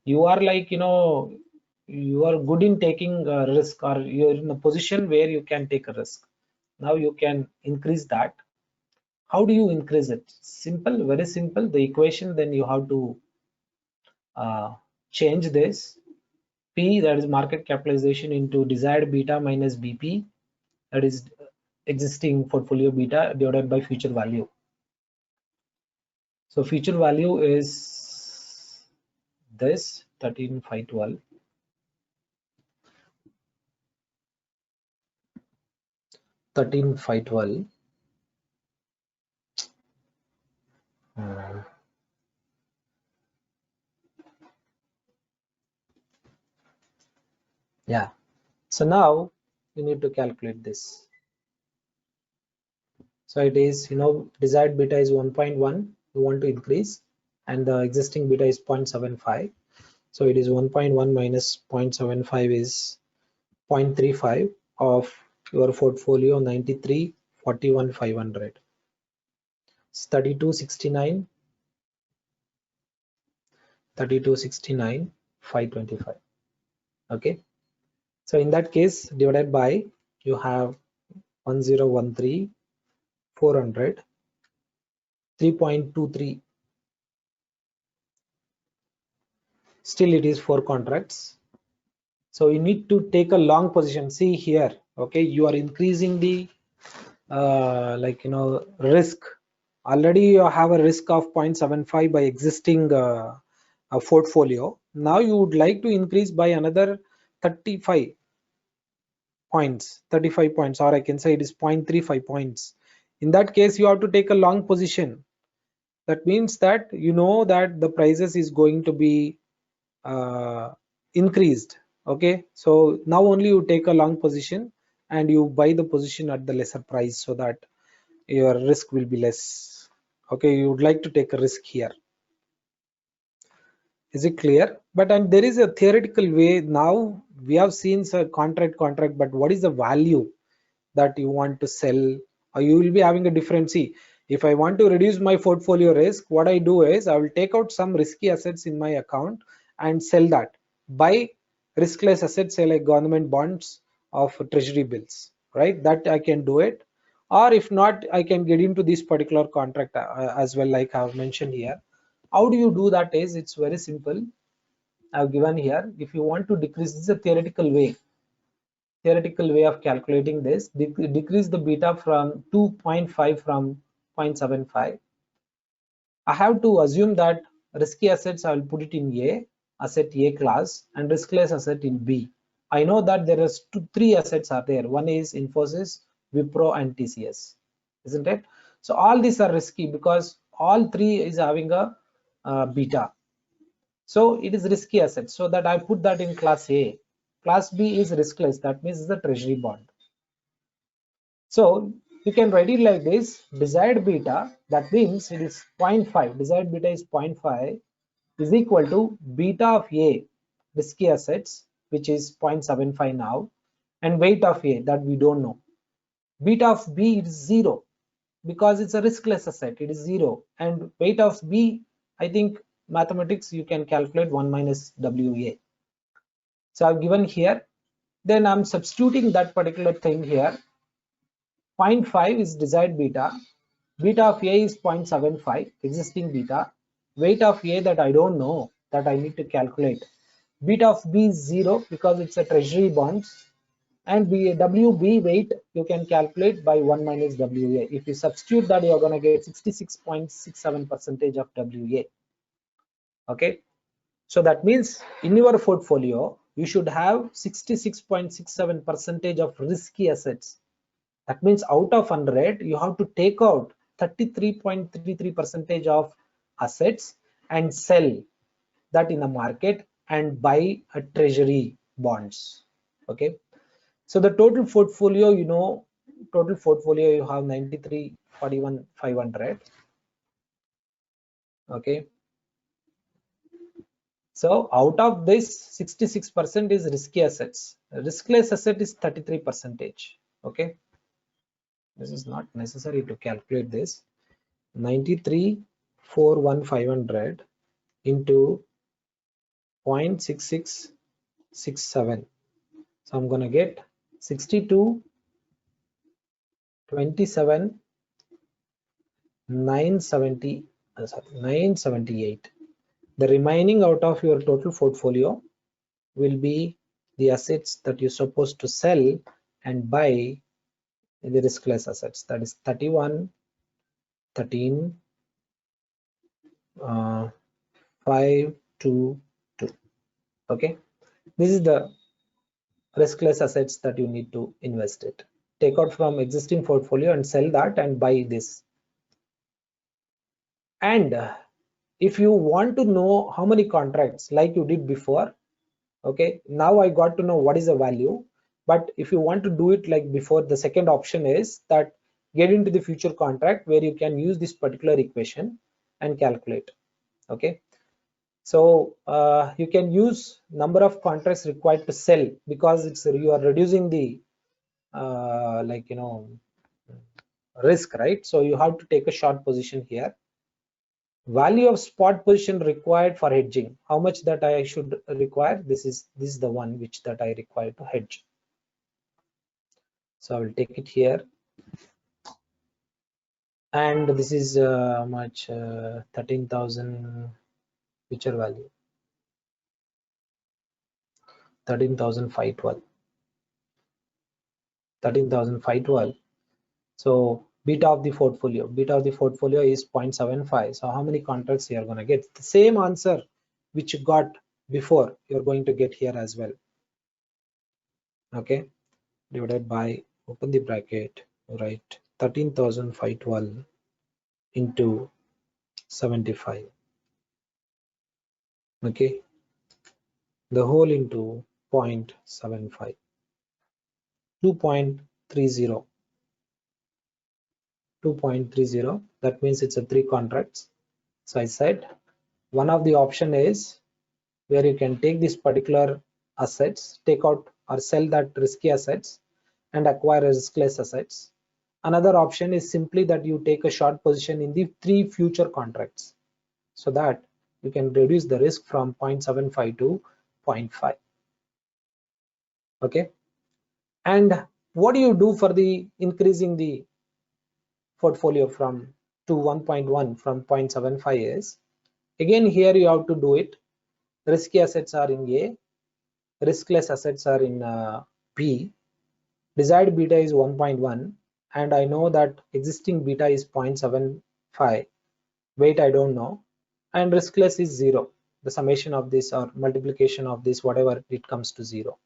you are like, you know, you are good in taking a risk, or you're in a position where you can take a risk. Now you can increase that. How do you increase it? Simple, very simple. The equation, then you have to change this. P, that is market capitalization, into desired beta minus BP, that is existing portfolio beta, divided by future value. So future value is this 13,512. 13,512. Yeah. So now you need to calculate this. So it is, you know, desired beta is 1.1. You want to increase, and the existing beta is 0.75. So it is 1.1 minus 0.75 is 0.35 of your portfolio 93, 41, 500. It's 3269, 3269, 525. Okay. So in that case, divided by, you have 1013, 400, 3.23. Still it is 4 contracts. So you need to take a long position. See here, okay, you are increasing the like, you know, risk. Already you have a risk of 0.75 by existing portfolio. Now you would like to increase by another 35 points, 35 points, or I can say it is 0.35 points. In that case, you have to take a long position. That means that you know that the prices is going to be increased. Okay, so now only you take a long position and you buy the position at the lesser price, so that your risk will be less. Okay, you would like to take a risk here. Is it clear? But and there is a theoretical way. Now we have seen contract, but what is the value that you want to sell? Or you will be having a different. See, if I want to reduce my portfolio risk, what I do is I will take out some risky assets in my account and sell that. Buy riskless assets, say like government bonds of treasury bills, right? That I can do it. Or if not, I can get into this particular contract as well, like I have mentioned here. How do you do that is, it's very simple. I've given here. If you want to decrease, this is a theoretical way. theoretical way of calculating this, decrease the beta from 2.5 from 0.75. I have to assume that risky assets, I will put it in A, asset A class, and riskless asset in B. I know that there is three assets are there. One is Infosys, Wipro, and TCS, isn't it? So all these are risky because all three is having a beta. So it is risky asset. So that I put that in class A. Class B is riskless. That means the treasury bond. So you can write it like this: desired beta, that means it is 0.5. Desired beta is 0.5 is equal to beta of A, risky assets, which is 0.75 now, and weight of A, that we don't know. Beta of B is 0 because it's a riskless asset. It is 0, and weight of B, I think mathematics you can calculate 1 minus WA. So I've given here. Then I'm substituting that particular thing here. 0.5 is desired beta. Beta of A is 0.75, existing beta. Weight of A that I don't know, that I need to calculate. Beta of B is 0 because it's a treasury bonds. And WB weight you can calculate by 1 minus WA. If you substitute that, you're going to get 66.67% of WA. Okay. So that means in your portfolio, you should have 66.67% of risky assets. That means out of 100, you have to take out 33.33% of assets and sell that in the market and buy a treasury bonds. Okay. So the total portfolio, you know, total portfolio you have 93,41,500. Okay. So out of this, 66% is risky assets. Riskless asset is 33%. Okay. This is not necessary to calculate this. 93,41,500 into 0.6667. So I'm going to get 62,27,978. The remaining out of your total portfolio will be the assets that you're supposed to sell and buy the riskless assets. That is 31, 13, 5, 2, 2. Okay, this is the riskless assets that you need to invest it. Take out from existing portfolio and sell that and buy this. And if you want to know how many contracts like you did before, okay, now I got to know what is the value. But if you want to do it like before, the second option is that get into the future contract where you can use this particular equation and calculate. Okay, so you can use number of contracts required to sell because it's you are reducing the risk, right? So you have to take a short position here. Value of spot position required for hedging, how much that I should require. This is the one which that I require to hedge. So I will take it here, and this is much 13,000 future value, 13,512. 13,512. So beta of the portfolio is 0.75. So how many contracts you are going to get? The same answer which you got before, you're going to get here as well. Okay, divided by, open the bracket, write 13,512 into 75. Okay, the whole into 0.75, 2.30. 2.30. That means it's a 3 contracts. So I said one of the option is where you can take this particular assets, take out or sell that risky assets and acquire riskless assets. Another option is simply that you take a short position in the 3 future contracts so that you can reduce the risk from 0.75 to 0.5. Okay, and what do you do for the increasing the portfolio from to 1.1 from 0.75 is, again here you have to do it. Risky assets are in A, riskless assets are in B. Desired beta is 1.1 and I know that existing beta is 0.75. Weight I don't know, and riskless is 0. The summation of this or multiplication of this, whatever, it comes to 0.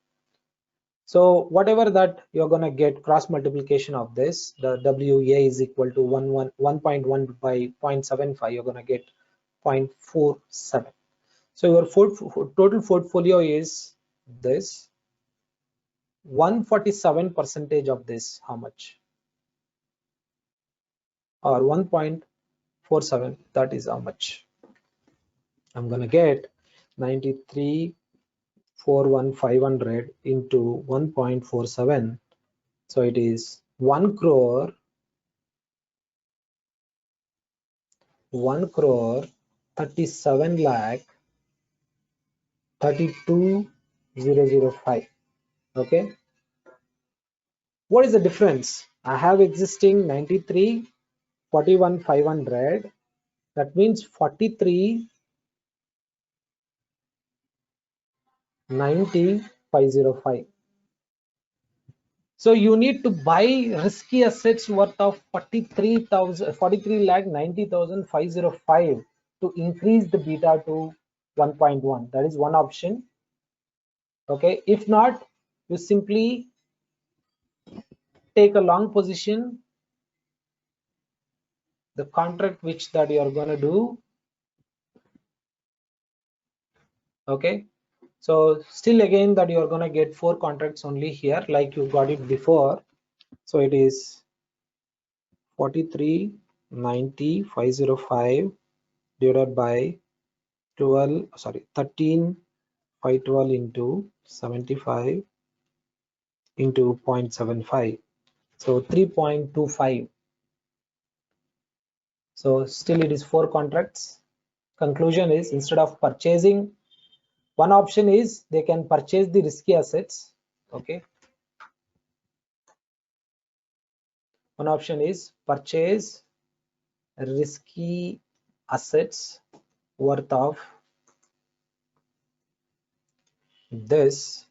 So whatever that you're going to get, cross multiplication of this, the WA is equal to 1.1 by 0.75, you're going to get 0.47. So your total portfolio is this. 147% of this, how much? Or 1.47, that is how much? I'm going to get 93,41,500 into 1.47. So it is 1 crore 37 lakh 32,005. Okay, what is the difference? I have existing 93,41,500. That means 43,90,505. So you need to buy risky assets worth of 43,90,505 to increase the beta to 1.1. That is one option. Okay, if not, you simply take a long position, the contract which that you are going to do. Okay, so still again that you are going to get 4 contracts only here, like you got it before. So it is 43,90,505 divided by 13,512 into 75 into 0.75. So 3.25. So still it is 4 contracts. Conclusion is, instead of purchasing, one option is they can purchase the risky assets. Okay, one option is purchase risky assets worth of this.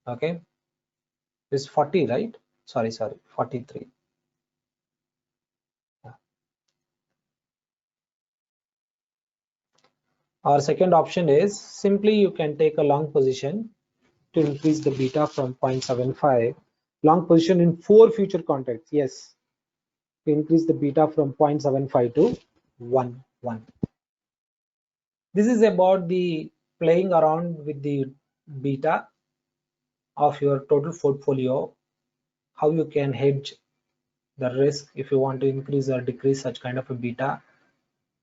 Okay, this 40, right? Sorry, 43. Our second option is simply you can take a long position to increase the beta from 0.75. Long position in 4 future contracts. Yes, to increase the beta from 0.75 to 1. This is about the playing around with the beta of your total portfolio, how you can hedge the risk if you want to increase or decrease such kind of a beta.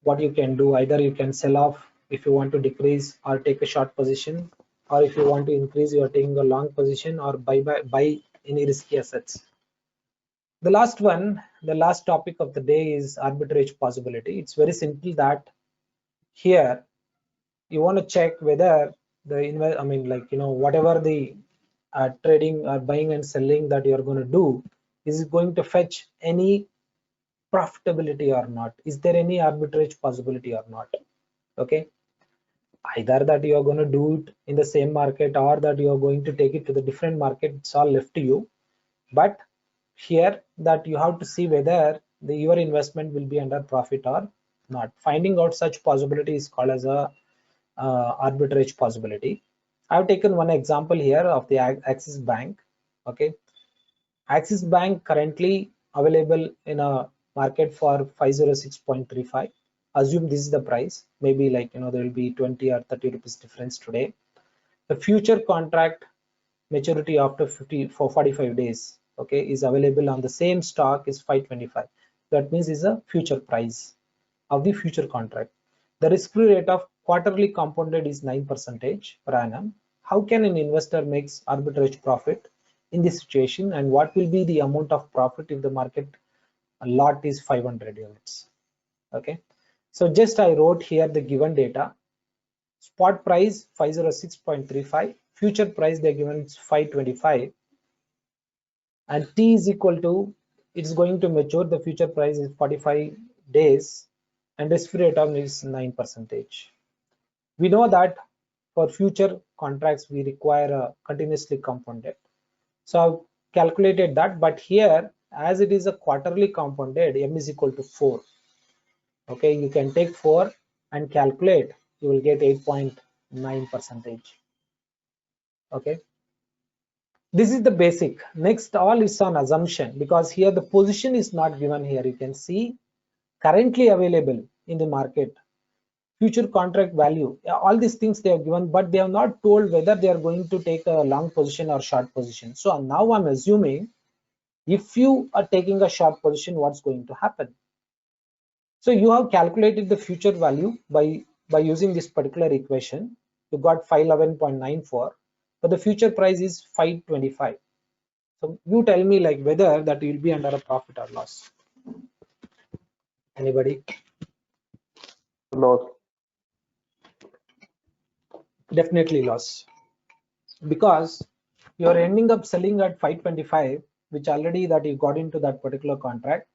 What you can do, either you can sell off if you want to decrease, or take a short position, or if you want to increase, you are taking a long position, or buy any risky assets. The last one, the last topic of the day is arbitrage possibility. It's very simple that here you want to check whether the whatever the trading or buying and selling that you are going to do, is it going to fetch any profitability or not? Is there any arbitrage possibility or not? Okay, either that you are going to do it in the same market, or that you are going to take it to the different market, it's all left to you. But here that you have to see whether your investment will be under profit or not. Finding out such possibility is called as a arbitrage possibility. I've taken one example here of the Axis Bank. Okay, Axis Bank currently available in a market for 506.35. Assume this is the price. Maybe there will be 20 or 30 rupees difference today. The future contract maturity after 45 days, okay, is available on the same stock is 525. That means is a future price of the future contract. The risk-free rate of quarterly compounded is 9% per annum. How can an investor make arbitrage profit in this situation, and what will be the amount of profit if the market lot is 500 units? Okay, so just I wrote here the given data. Spot price 506.35, future price they given 525, and T is equal to, it's going to mature, the future price is 45 days, and risk-free return is 9%. We know that for future contracts we require a continuously compounded. So I've calculated that, but here as it is a quarterly compounded, m is equal to 4. Okay, you can take 4 and calculate, you will get 8.9%. Okay, this is the basic. Next, all is on assumption, because here the position is not given here. You can see currently available in the market, future contract value, all these things they have given, but they have not told whether they are going to take a long position or short position. So now I'm assuming if you are taking a short position, what's going to happen? So you have calculated the future value by using this particular equation. You got 511.94, but the future price is 525. So you tell me like whether that will be under a profit or loss. Anybody? Loss. Definitely loss, because you're ending up selling at 525, which already that you got into that particular contract,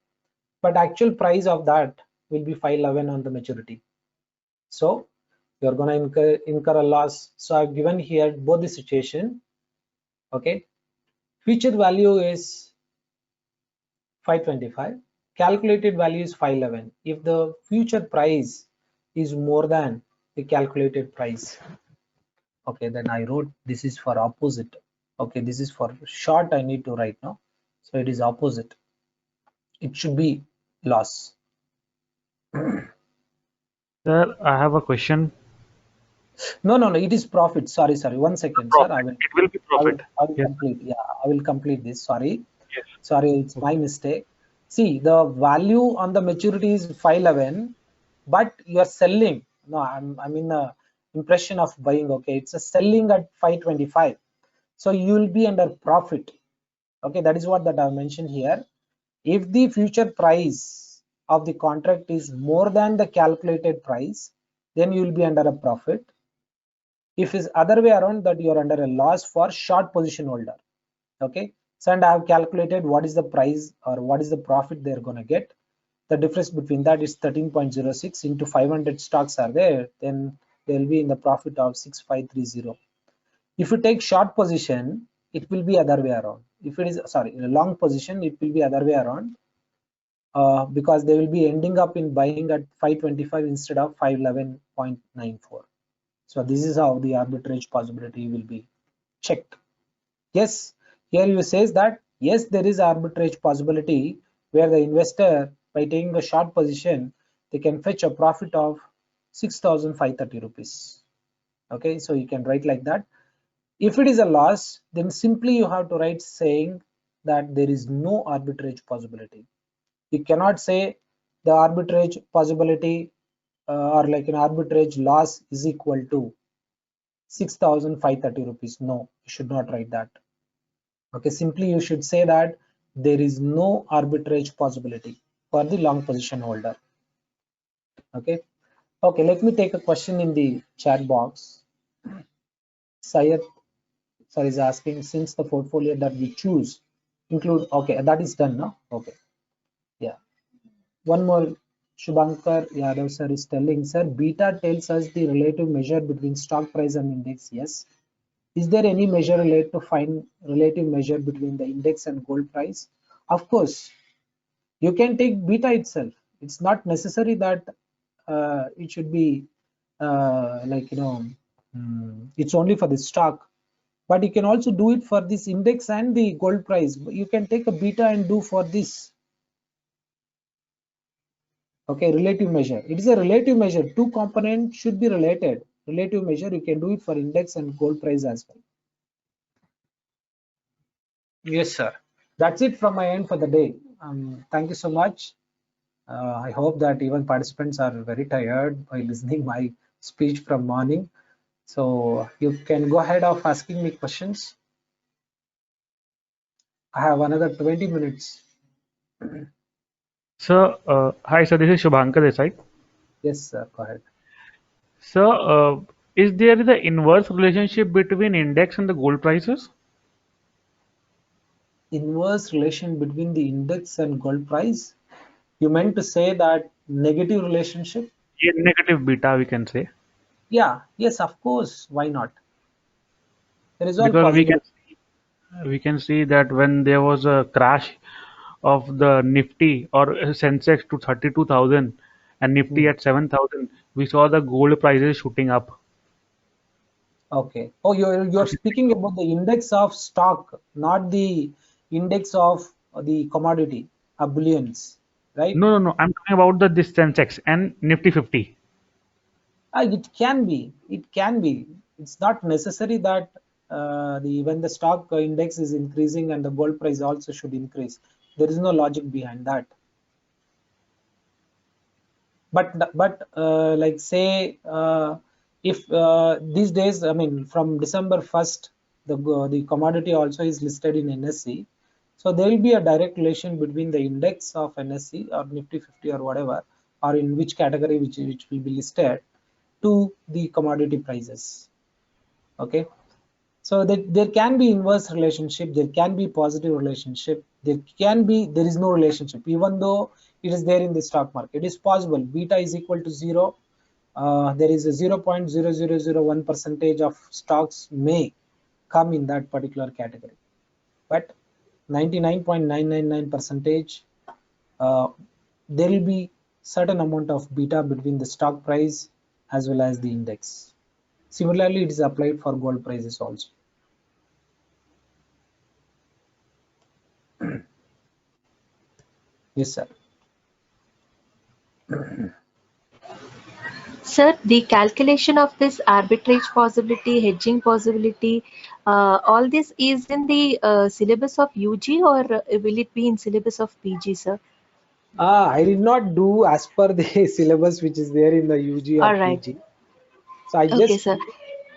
but actual price of that will be 511 on the maturity. So you're going to incur a loss. So I've given here both the situation. Okay, future value is 525, calculated value is 511. If the future price is more than the calculated price, okay, then I wrote this is for opposite. Okay, this is for short, I need to write now. So it is opposite. It should be loss. Sir, I have a question. No, it is profit. Sorry. 1 second, Profit. sir. I will. It will be profit. I will Yes. complete. Yeah, I will complete this. Sorry. Yes. Sorry, it's my mistake. See, the value on the maturity is 511, but you are selling. No, I'm in the impression of buying. Okay, it's a selling at 525. So you will be under profit. Okay, that is what that I mentioned here. If the future price of the contract is more than the calculated price, then you will be under a profit. If it's other way around, that you are under a loss for short position holder. Okay, so and I have calculated what is the price or what is the profit they're going to get. The difference between that is 13.06 into 500 stocks are there, then they'll be in the profit of 6530. If you take short position, it will be other way around. If it is, sorry, in a long position, it will be other way around, because they will be ending up in buying at 525 instead of 511.94. So this is how the arbitrage possibility will be checked. Yes, here you says that yes, there is arbitrage possibility where the investor, by taking a short position, they can fetch a profit of 6,530 rupees. Okay, so you can write like that. If it is a loss, then simply you have to write saying that there is no arbitrage possibility. You cannot say the arbitrage possibility or like an arbitrage loss is equal to 6,530 rupees. No, you should not write that. Okay, simply you should say that there is no arbitrage possibility for the long position holder. Okay, let me take a question in the chat box. Syed sir is asking, since the portfolio that we choose include, okay, that is done now. Okay, yeah, one more. Shubhankar Yadav sir is telling, sir, beta tells us the relative measure between stock price and index. Yes. Is there any measure related to find relative measure between the index and gold price? Of course, you can take beta itself. It's not necessary that it should be it's only for the stock, but you can also do it for this index and the gold price. You can take a beta and do for this. Okay, relative measure. It is a relative measure. Two components should be related. Relative measure, you can do it for index and gold price as well. Yes, sir. That's it from my end for the day. Thank you so much. I hope that even participants are very tired by listening my speech from morning. So you can go ahead of asking me questions. I have another 20 minutes. Sir, hi, sir. This is Shubhankar this side. Yes, sir. Go ahead. Sir, is there the inverse relationship between index and the gold prices? Inverse relation between the index and gold price? You meant to say that negative relationship? Yeah, negative beta, we can say. Yeah. Yes, of course. Why not? There is all Because we possible. can we can see that when there was a crash of the Nifty or Sensex to 32,000 and Nifty at 7,000, we saw the gold prices shooting up. Okay. Oh, you're speaking about the index of stock, not the index of the commodity, bullions, right? No, no, no. I'm talking about this Sensex and Nifty 50. It can be. It can be. It's not necessary that the when the stock index is increasing and the gold price also should increase. There is no logic behind that. But like say if these days, I mean from December 1st, the commodity also is listed in NSE. So there will be a direct relation between the index of NSE or Nifty 50 or whatever, or in which category which will be listed to the commodity prices. Okay. So that there can be inverse relationship, there can be positive relationship, there is no relationship, even though it is there in the stock market. It is possible beta is equal to 0. There is a 0.0001% of stocks may come in that particular category, but 99.999% there will be certain amount of beta between the stock price as well as the index. Similarly, it is applied for gold prices also. Yes, sir. Sir, the calculation of this arbitrage possibility, hedging possibility, all this is in the syllabus of UG, or will it be in syllabus of PG, sir? I did not do as per the syllabus which is there in the UG or All right. PG. So I Okay, just, sir.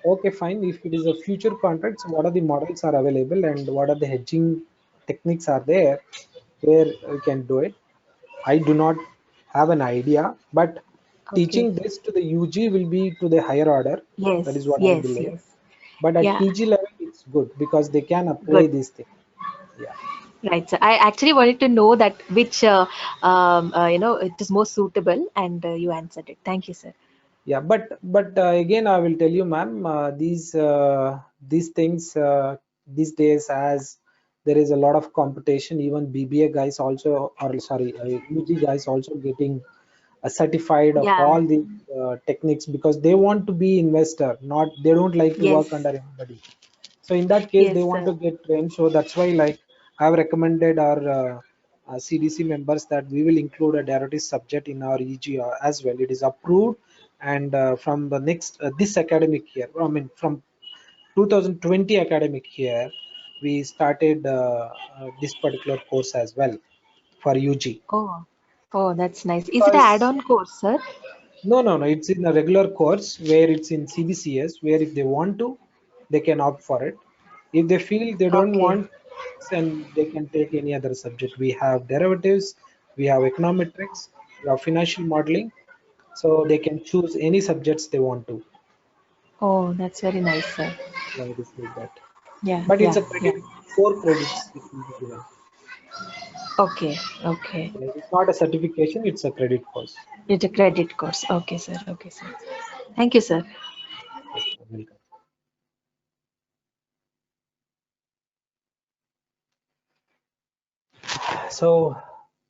okay, fine. If it is a future contract, so what are the models are available and what are the hedging techniques are there where we can do it. I do not have an idea, but Okay. teaching this to the UG will be to the higher order. That is Yes, what I yes, believe. yes. But at Yeah, PG level, it's good because they can apply good. these things. Yeah. Right. So I actually wanted to know that which, it is most suitable, and you answered it. Thank you, sir. Yeah, but again, I will tell you, ma'am, these things these days, as there is a lot of competition, even BBA guys also, or sorry, UG guys also getting certified of Yeah. all the techniques because they want to be investor, not they don't like to Yes. work under anybody. So in that case, they Yes, want sir. to get trained. So that's why, like, I've recommended our CDC members that we will include a derivative subject in our EG as well. It is approved, and from the next this academic year, I mean from 2020 academic year, we started this particular course as well for UG. Oh, oh, that's nice. Is it an Because add-on course, sir? no, it's in a regular course where it's in CBCS, where if they want to, they can opt for it. If they feel they don't Okay. want, then they can take any other subject. We have derivatives, we have econometrics, we have financial modeling, so they can choose any subjects they want to. Oh, that's very nice, sir. Yeah, it is like that. Yeah, But it's yeah, a yeah. credit, 4 credits it will be given. Okay, okay. Yeah, it's not a certification, it's a credit course. It's a credit course. Okay, sir. Okay, sir. Thank you, sir. Yes, welcome. So